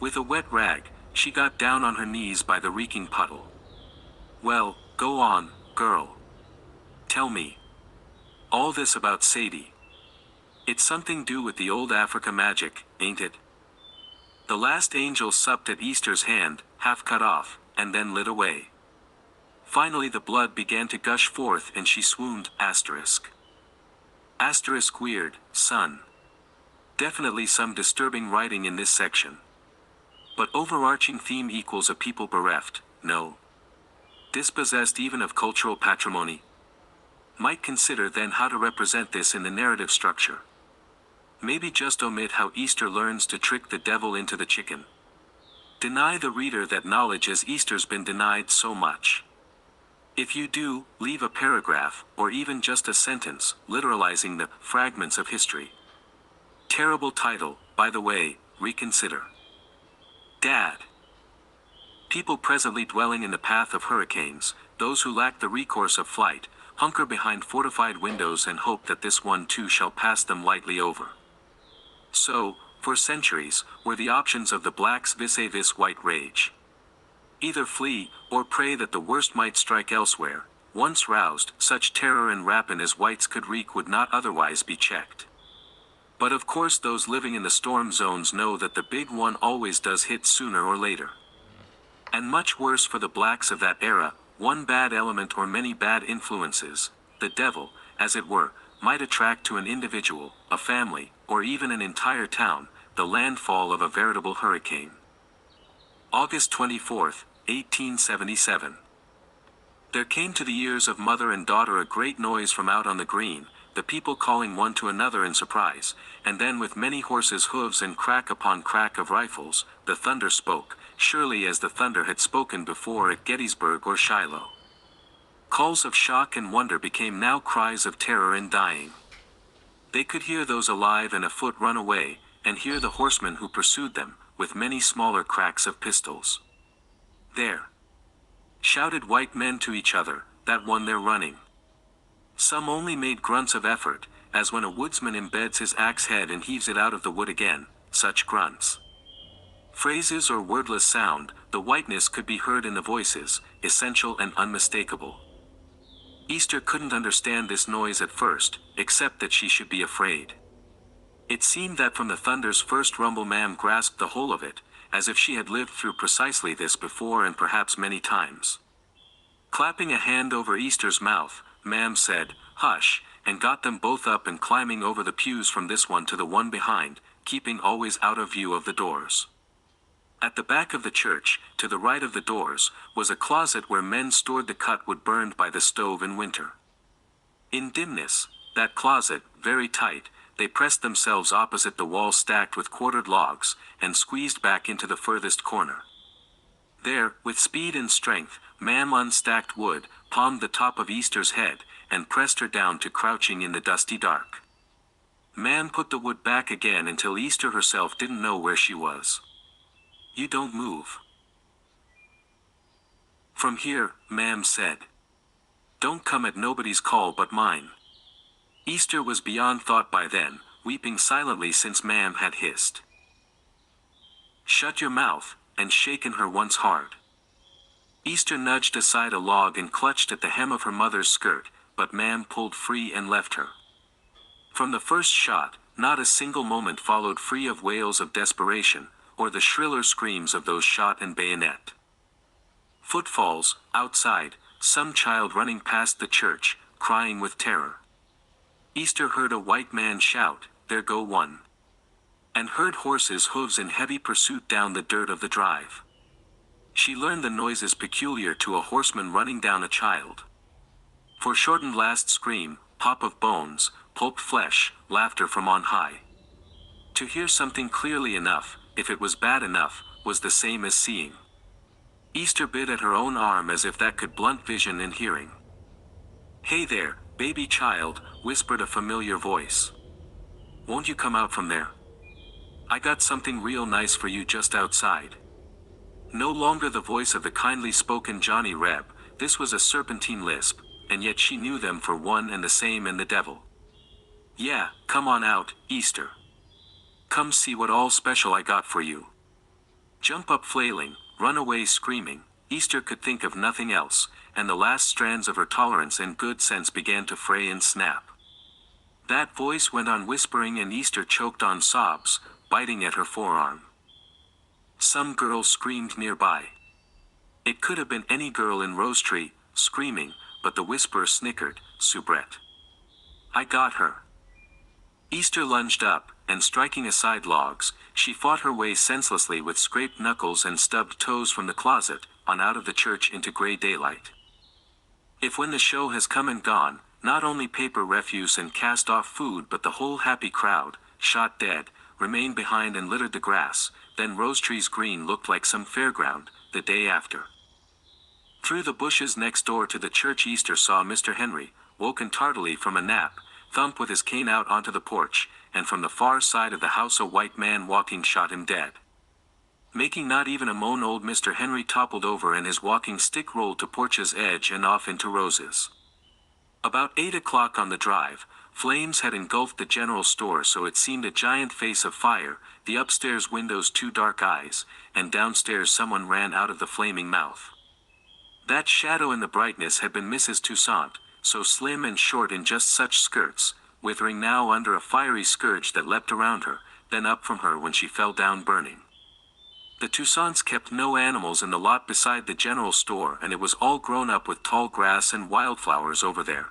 With a wet rag, she got down on her knees by the reeking puddle. "Well, go on, girl. Tell me. All this about Sadie. It's something do with the old Africa magic, ain't it?" The last angel supped at Easter's hand, half cut off, and then lit away. Finally the blood began to gush forth and she swooned, **. Weird, son. Definitely some disturbing writing in this section. But overarching theme equals a people bereft, no. Dispossessed even of cultural patrimony. Might consider then how to represent this in the narrative structure. Maybe just omit how Easter learns to trick the devil into the chicken. Deny the reader that knowledge as Easter's been denied so much. If you do, leave a paragraph, or even just a sentence, literalizing the fragments of history. Terrible title, by the way, reconsider. Dad. People presently dwelling in the path of hurricanes, those who lack the recourse of flight, hunker behind fortified windows and hope that this one too shall pass them lightly over. So, for centuries, were the options of the blacks vis-a-vis white rage. Either flee, or pray that the worst might strike elsewhere. Once roused, such terror and rapine as whites could wreak would not otherwise be checked. But of course those living in the storm zones know that the big one always does hit sooner or later. And much worse for the blacks of that era, one bad element or many bad influences, the devil, as it were, might attract to an individual, a family, or even an entire town, the landfall of a veritable hurricane. August 24, 1877. There came to the ears of mother and daughter a great noise from out on the green, the people calling one to another in surprise, and then with many horses' hoofs and crack upon crack of rifles, the thunder spoke, surely as the thunder had spoken before at Gettysburg or Shiloh. Calls of shock and wonder became now cries of terror and dying. They could hear those alive and afoot run away, and hear the horsemen who pursued them, with many smaller cracks of pistols. There! Shouted white men to each other, that won their running. Some only made grunts of effort, as when a woodsman embeds his axe head and heaves it out of the wood again, such grunts. Phrases or wordless sound, the whiteness could be heard in the voices, essential and unmistakable. Easter couldn't understand this noise at first, except that she should be afraid. It seemed that from the thunder's first rumble ma'am grasped the whole of it, as if she had lived through precisely this before and perhaps many times. Clapping a hand over Easter's mouth, ma'am said, "Hush," and got them both up and climbing over the pews from this one to the one behind, keeping always out of view of the doors. At the back of the church, to the right of the doors, was a closet where men stored the cut wood burned by the stove in winter. In dimness, that closet, very tight, they pressed themselves opposite the wall stacked with quartered logs, and squeezed back into the furthest corner. There, with speed and strength, ma'am unstacked wood, palmed the top of Easter's head, and pressed her down to crouching in the dusty dark. Ma'am put the wood back again until Easter herself didn't know where she was. "You don't move. From here," ma'am said. "Don't come at nobody's call but mine." Easter was beyond thought by then, weeping silently since ma'am had hissed, "Shut your mouth," and shaken her once hard. Easter nudged aside a log and clutched at the hem of her mother's skirt, but ma'am pulled free and left her. From the first shot, not a single moment followed free of wails of desperation, or the shriller screams of those shot and bayonet. Footfalls, outside, some child running past the church, crying with terror. Easter heard a white man shout, "There go one," and heard horses' hooves in heavy pursuit down the dirt of the drive. She learned the noises peculiar to a horseman running down a child. Foreshortened last scream, pop of bones, pulped flesh, laughter from on high. To hear something clearly enough, if it was bad enough, was the same as seeing. Easter bit at her own arm as if that could blunt vision and hearing. "Hey there, baby child," whispered a familiar voice. "Won't you come out from there? I got something real nice for you just outside." No longer the voice of the kindly spoken Johnny Reb, this was a serpentine lisp, and yet she knew them for one and the same and the devil. "Yeah, come on out, Easter. Come see what all special I got for you." Jump up flailing, run away screaming, Easter could think of nothing else, and the last strands of her tolerance and good sense began to fray and snap. That voice went on whispering and Easter choked on sobs, biting at her forearm. Some girl screamed nearby. It could have been any girl in Rosetree, screaming, but the whisperer snickered, "Soubrette. I got her." Easter lunged up, and striking aside logs, she fought her way senselessly with scraped knuckles and stubbed toes from the closet, on out of the church into gray daylight. If when the show has come and gone, not only paper refuse and cast-off food but the whole happy crowd, shot dead, remained behind and littered the grass, then Rosetree's Green looked like some fairground, the day after. Through the bushes next door to the church Easter saw Mr. Henry, woken tardily from a nap, thump with his cane out onto the porch, and from the far side of the house a white man walking shot him dead. Making not even a moan, old Mr. Henry toppled over and his walking stick rolled to porch's edge and off into Rose's. About 8 o'clock on the drive, flames had engulfed the general store so it seemed a giant face of fire, the upstairs windows 2 dark eyes, and downstairs someone ran out of the flaming mouth. That shadow in the brightness had been Mrs. Toussaint, so slim and short in just such skirts, withering now under a fiery scourge that leapt around her, then up from her when she fell down burning. The Toussaints kept no animals in the lot beside the general store, and it was all grown up with tall grass and wildflowers over there.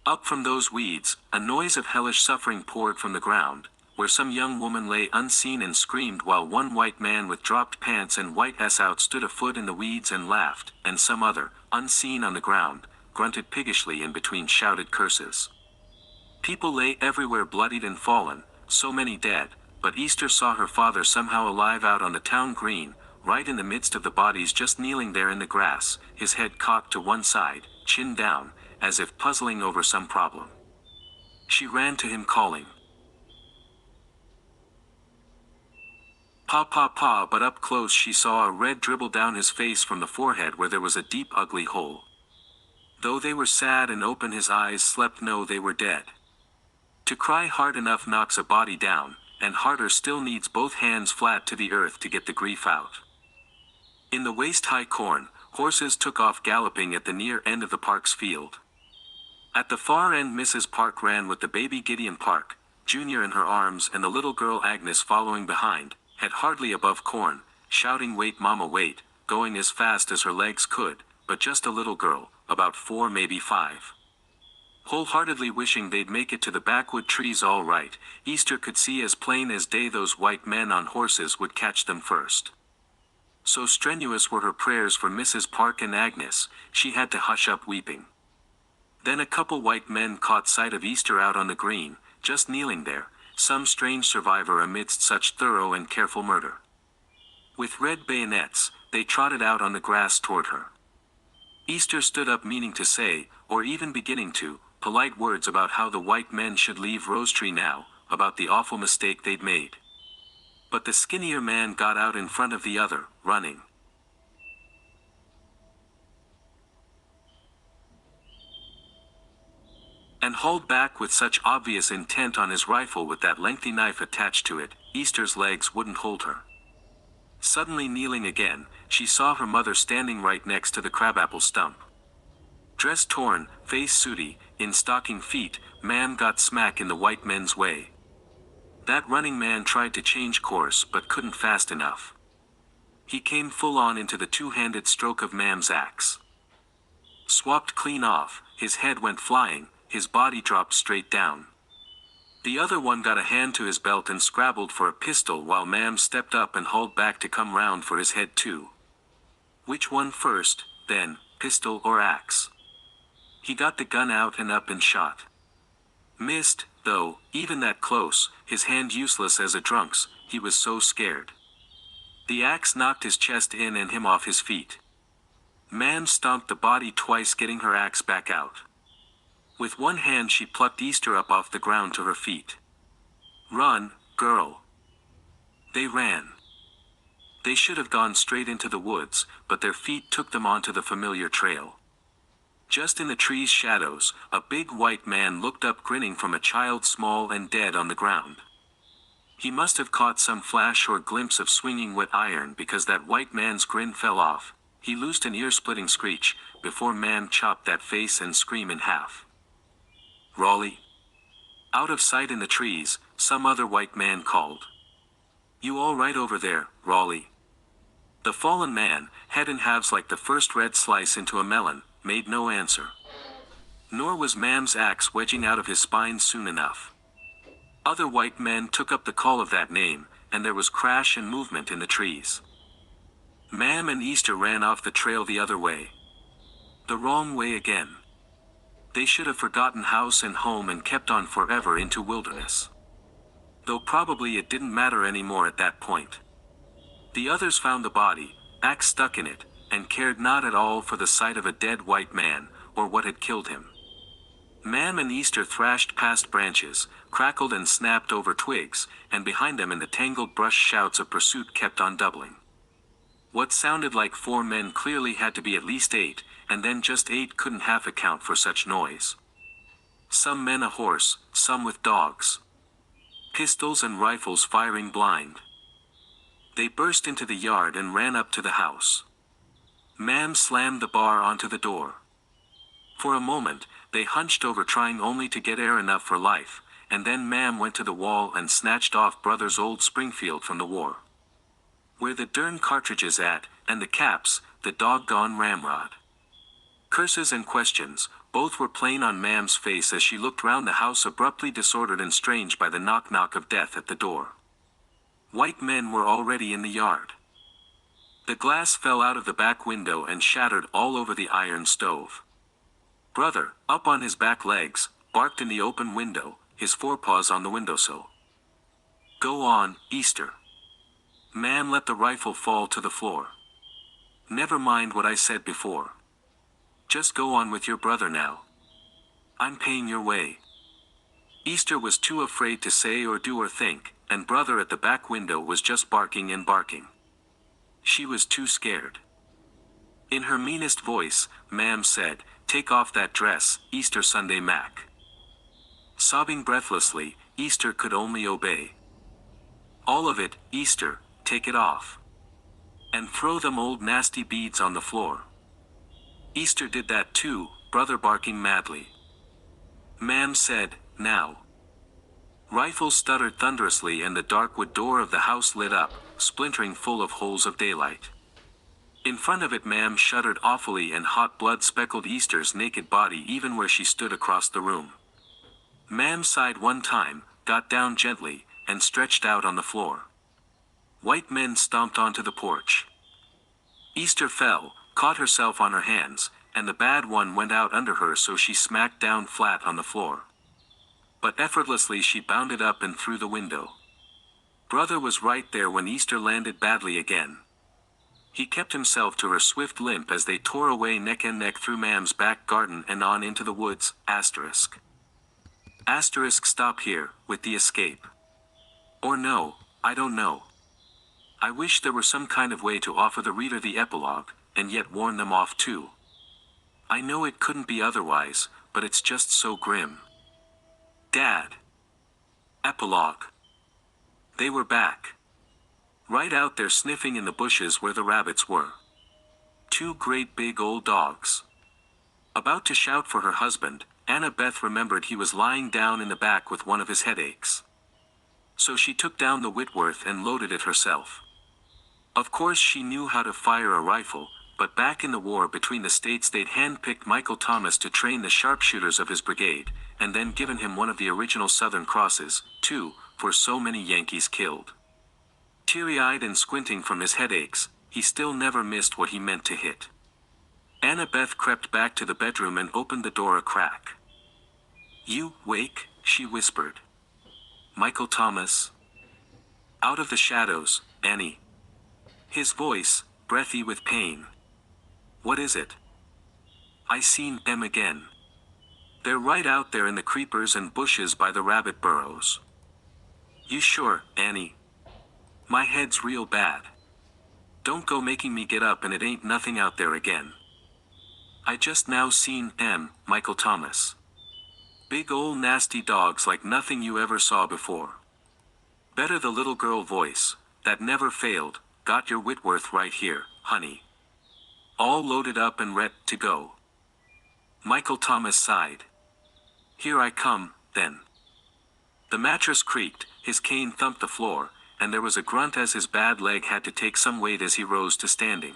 Up from those weeds, a noise of hellish suffering poured from the ground, where some young woman lay unseen and screamed while one white man with dropped pants and white out stood a foot in the weeds and laughed, and some other, unseen on the ground, grunted piggishly in between shouted curses. People lay everywhere bloodied and fallen, so many dead, but Easter saw her father somehow alive out on the town green, right in the midst of the bodies just kneeling there in the grass, his head cocked to one side, chin down, as if puzzling over some problem. She ran to him calling, "Pa, pa, pa," but up close she saw a red dribble down his face from the forehead where there was a deep ugly hole. Though they were sad and open his eyes slept no they were dead. To cry hard enough knocks a body down, and harder still needs both hands flat to the earth to get the grief out. In the waist-high corn, horses took off galloping at the near end of the park's field. At the far end Mrs. Park ran with the baby Gideon Park, Jr. in her arms and the little girl Agnes following behind, head hardly above corn, shouting "Wait mama wait," going as fast as her legs could, but just a little girl, about 4 maybe 5. Wholeheartedly wishing they'd make it to the backwood trees all right, Easter could see as plain as day those white men on horses would catch them first. So strenuous were her prayers for Mrs. Park and Agnes, she had to hush up weeping. Then a couple white men caught sight of Easter out on the green, just kneeling there, some strange survivor amidst such thorough and careful murder. With red bayonets, they trotted out on the grass toward her. Easter stood up meaning to say, or even beginning to, polite words about how the white men should leave Rosetree now, about the awful mistake they'd made. But the skinnier man got out in front of the other, running. And hauled back with such obvious intent on his rifle with that lengthy knife attached to it, Easter's legs wouldn't hold her. Suddenly kneeling again, she saw her mother standing right next to the crabapple stump. Dress torn, face sooty, in stocking feet, man got smack in the white men's way. That running man tried to change course but couldn't fast enough. He came full on into the two-handed stroke of Mam's axe. Swapped clean off, his head went flying, his body dropped straight down. The other one got a hand to his belt and scrabbled for a pistol while Mam stepped up and hauled back to come round for his head too. Which one first, then, pistol or axe? He got the gun out and up and shot. Missed, though, even that close, his hand useless as a drunk's, he was so scared. The axe knocked his chest in and him off his feet. Mam stomped the body twice getting her axe back out. With one hand she plucked Easter up off the ground to her feet. "Run, girl." They ran. They should have gone straight into the woods, but their feet took them onto the familiar trail. Just in the trees' shadows, a big white man looked up grinning from a child small and dead on the ground. He must have caught some flash or glimpse of swinging wet iron because that white man's grin fell off. He loosed an ear-splitting screech, before Mam chopped that face and scream in half. "Raleigh?" Out of sight in the trees, some other white man called. "You all right over there, Raleigh?" The fallen man, head in halves like the first red slice into a melon, made no answer. Nor was Mam's axe wedging out of his spine soon enough. Other white men took up the call of that name, and there was crash and movement in the trees. Mam and Easter ran off the trail the other way. The wrong way again. They should have forgotten house and home and kept on forever into wilderness. Though probably it didn't matter anymore at that point. The others found the body, axe stuck in it, and cared not at all for the sight of a dead white man, or what had killed him. Mam and Easter thrashed past branches, crackled and snapped over twigs, and behind them in the tangled brush shouts of pursuit kept on doubling. What sounded like 4 men clearly had to be at least 8, and then just 8 couldn't half account for such noise. Some men a horse, some with dogs. Pistols and rifles firing blind. They burst into the yard and ran up to the house. Mam slammed the bar onto the door. For a moment, they hunched over trying only to get air enough for life, and then Mam went to the wall and snatched off Brother's old Springfield from the war. Where the dern cartridges at, and the caps, the doggone ramrod. Curses and questions, both were plain on Mam's face as she looked round the house abruptly disordered and strange by the knock-knock of death at the door. White men were already in the yard. The glass fell out of the back window and shattered all over the iron stove. Brother, up on his back legs, barked in the open window, his forepaws on the windowsill. Go on, Easter. Mam let the rifle fall to the floor. Never mind what I said before. Just go on with your brother now. I'm paying your way. Easter was too afraid to say or do or think, and Brother at the back window was just barking and barking. She was too scared. In her meanest voice, Mam said, "Take off that dress, Easter Sunday Mac." Sobbing breathlessly, Easter could only obey. All of it, Easter, take it off. And throw them old nasty beads on the floor. Easter did that too, Brother barking madly. Mam said, now. Rifles stuttered thunderously and the dark wood door of the house lit up, splintering full of holes of daylight. In front of it Mam shuddered awfully and hot blood speckled Easter's naked body even where she stood across the room. Mam sighed one time, got down gently, and stretched out on the floor. White men stomped onto the porch. Easter fell, caught herself on her hands, and the bad one went out under her so she smacked down flat on the floor. But effortlessly she bounded up and through the window. Brother was right there when Easter landed badly again. He kept himself to her swift limp as they tore away neck and neck through Mam's back garden and on into the woods, asterisk. Asterisk stop here, with the escape. Or no, I don't know. I wish there were some kind of way to offer the reader the epilogue, and yet warn them off too. I know it couldn't be otherwise, but it's just so grim. Dad. Epilogue. They were back. Right out there sniffing in the bushes where the rabbits were. 2 great big old dogs. About to shout for her husband, Anna Beth remembered he was lying down in the back with one of his headaches. So she took down the Whitworth and loaded it herself. Of course she knew how to fire a rifle, but back in the war between the states they'd hand-picked Michael Thomas to train the sharpshooters of his brigade, and then given him one of the original Southern Crosses, too, for so many Yankees killed. Teary-eyed and squinting from his headaches, he still never missed what he meant to hit. Anna Beth crept back to the bedroom and opened the door a crack. You wake, she whispered. Michael Thomas. Out of the shadows, Annie. His voice, breathy with pain. What is it? I seen them again. They're right out there in the creepers and bushes by the rabbit burrows. You sure, Annie? My head's real bad. Don't go making me get up and it ain't nothing out there again. I just now seen them, Michael Thomas. Big ol' nasty dogs like nothing you ever saw before. Better the little girl voice, that never failed, got your Whitworth right here, honey. All loaded up and ready to go. Michael Thomas sighed. Here I come, then. The mattress creaked, his cane thumped the floor, and there was a grunt as his bad leg had to take some weight as he rose to standing.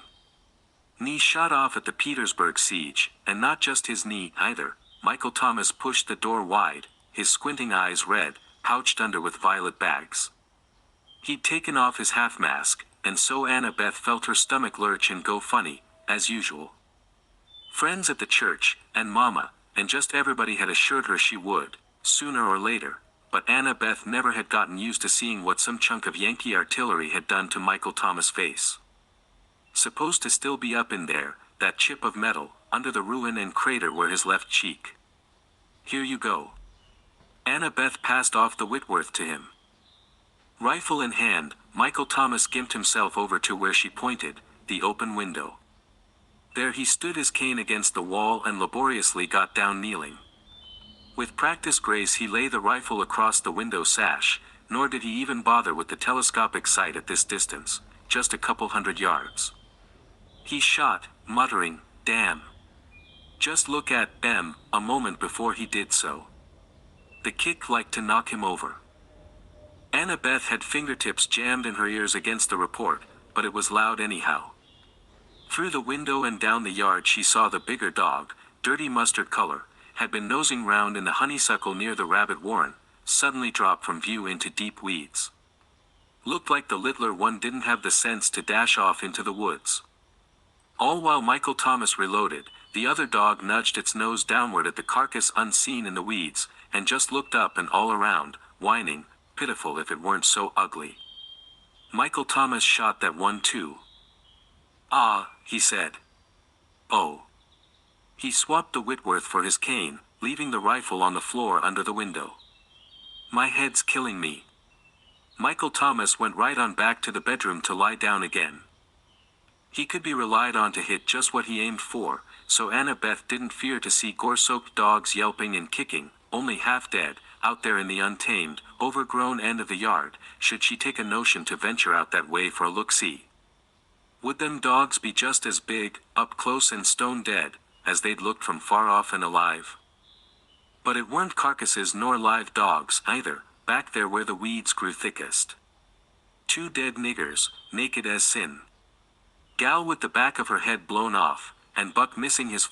Knee shot off at the Petersburg siege, and not just his knee, either, Michael Thomas pushed the door wide, his squinting eyes red, pouched under with violet bags. He'd taken off his half-mask, and so Annabeth felt her stomach lurch and go funny, as usual. Friends at the church, and Mama, and just everybody had assured her she would, sooner or later, but Annabeth never had gotten used to seeing what some chunk of Yankee artillery had done to Michael Thomas' face. Supposed to still be up in there, that chip of metal, under the ruin and crater where his left cheek. Here you go. Annabeth passed off the Whitworth to him. Rifle in hand, Michael Thomas gimped himself over to where she pointed, the open window. There he stood his cane against the wall and laboriously got down kneeling. With practiced grace he lay the rifle across the window sash, nor did he even bother with the telescopic sight at this distance, just a couple 100 yards. He shot, muttering, "Damn." Just look at them, a moment before he did so. The kick liked to knock him over. Annabeth had fingertips jammed in her ears against the report, but it was loud anyhow. Through the window and down the yard she saw the bigger dog, dirty mustard color, had been nosing round in the honeysuckle near the rabbit warren, suddenly dropped from view into deep weeds. Looked like the littler one didn't have the sense to dash off into the woods. All while Michael Thomas reloaded, the other dog nudged its nose downward at the carcass unseen in the weeds, and just looked up and all around, whining, pitiful if it weren't so ugly. Michael Thomas shot that one too. "Ah," he said. "Oh." He swapped the Whitworth for his cane, leaving the rifle on the floor under the window. "My head's killing me." Michael Thomas went right on back to the bedroom to lie down again. He could be relied on to hit just what he aimed for, so Annabeth didn't fear to see gore-soaked dogs yelping and kicking, only half dead, out there in the untamed, overgrown end of the yard, should she take a notion to venture out that way for a look-see. Would them dogs be just as big, up close and stone dead, as they'd looked from far off and alive? But it weren't carcasses nor live dogs, either, back there where the weeds grew thickest. 2 dead niggers, naked as sin. Gal with the back of her head blown off, and Buck missing his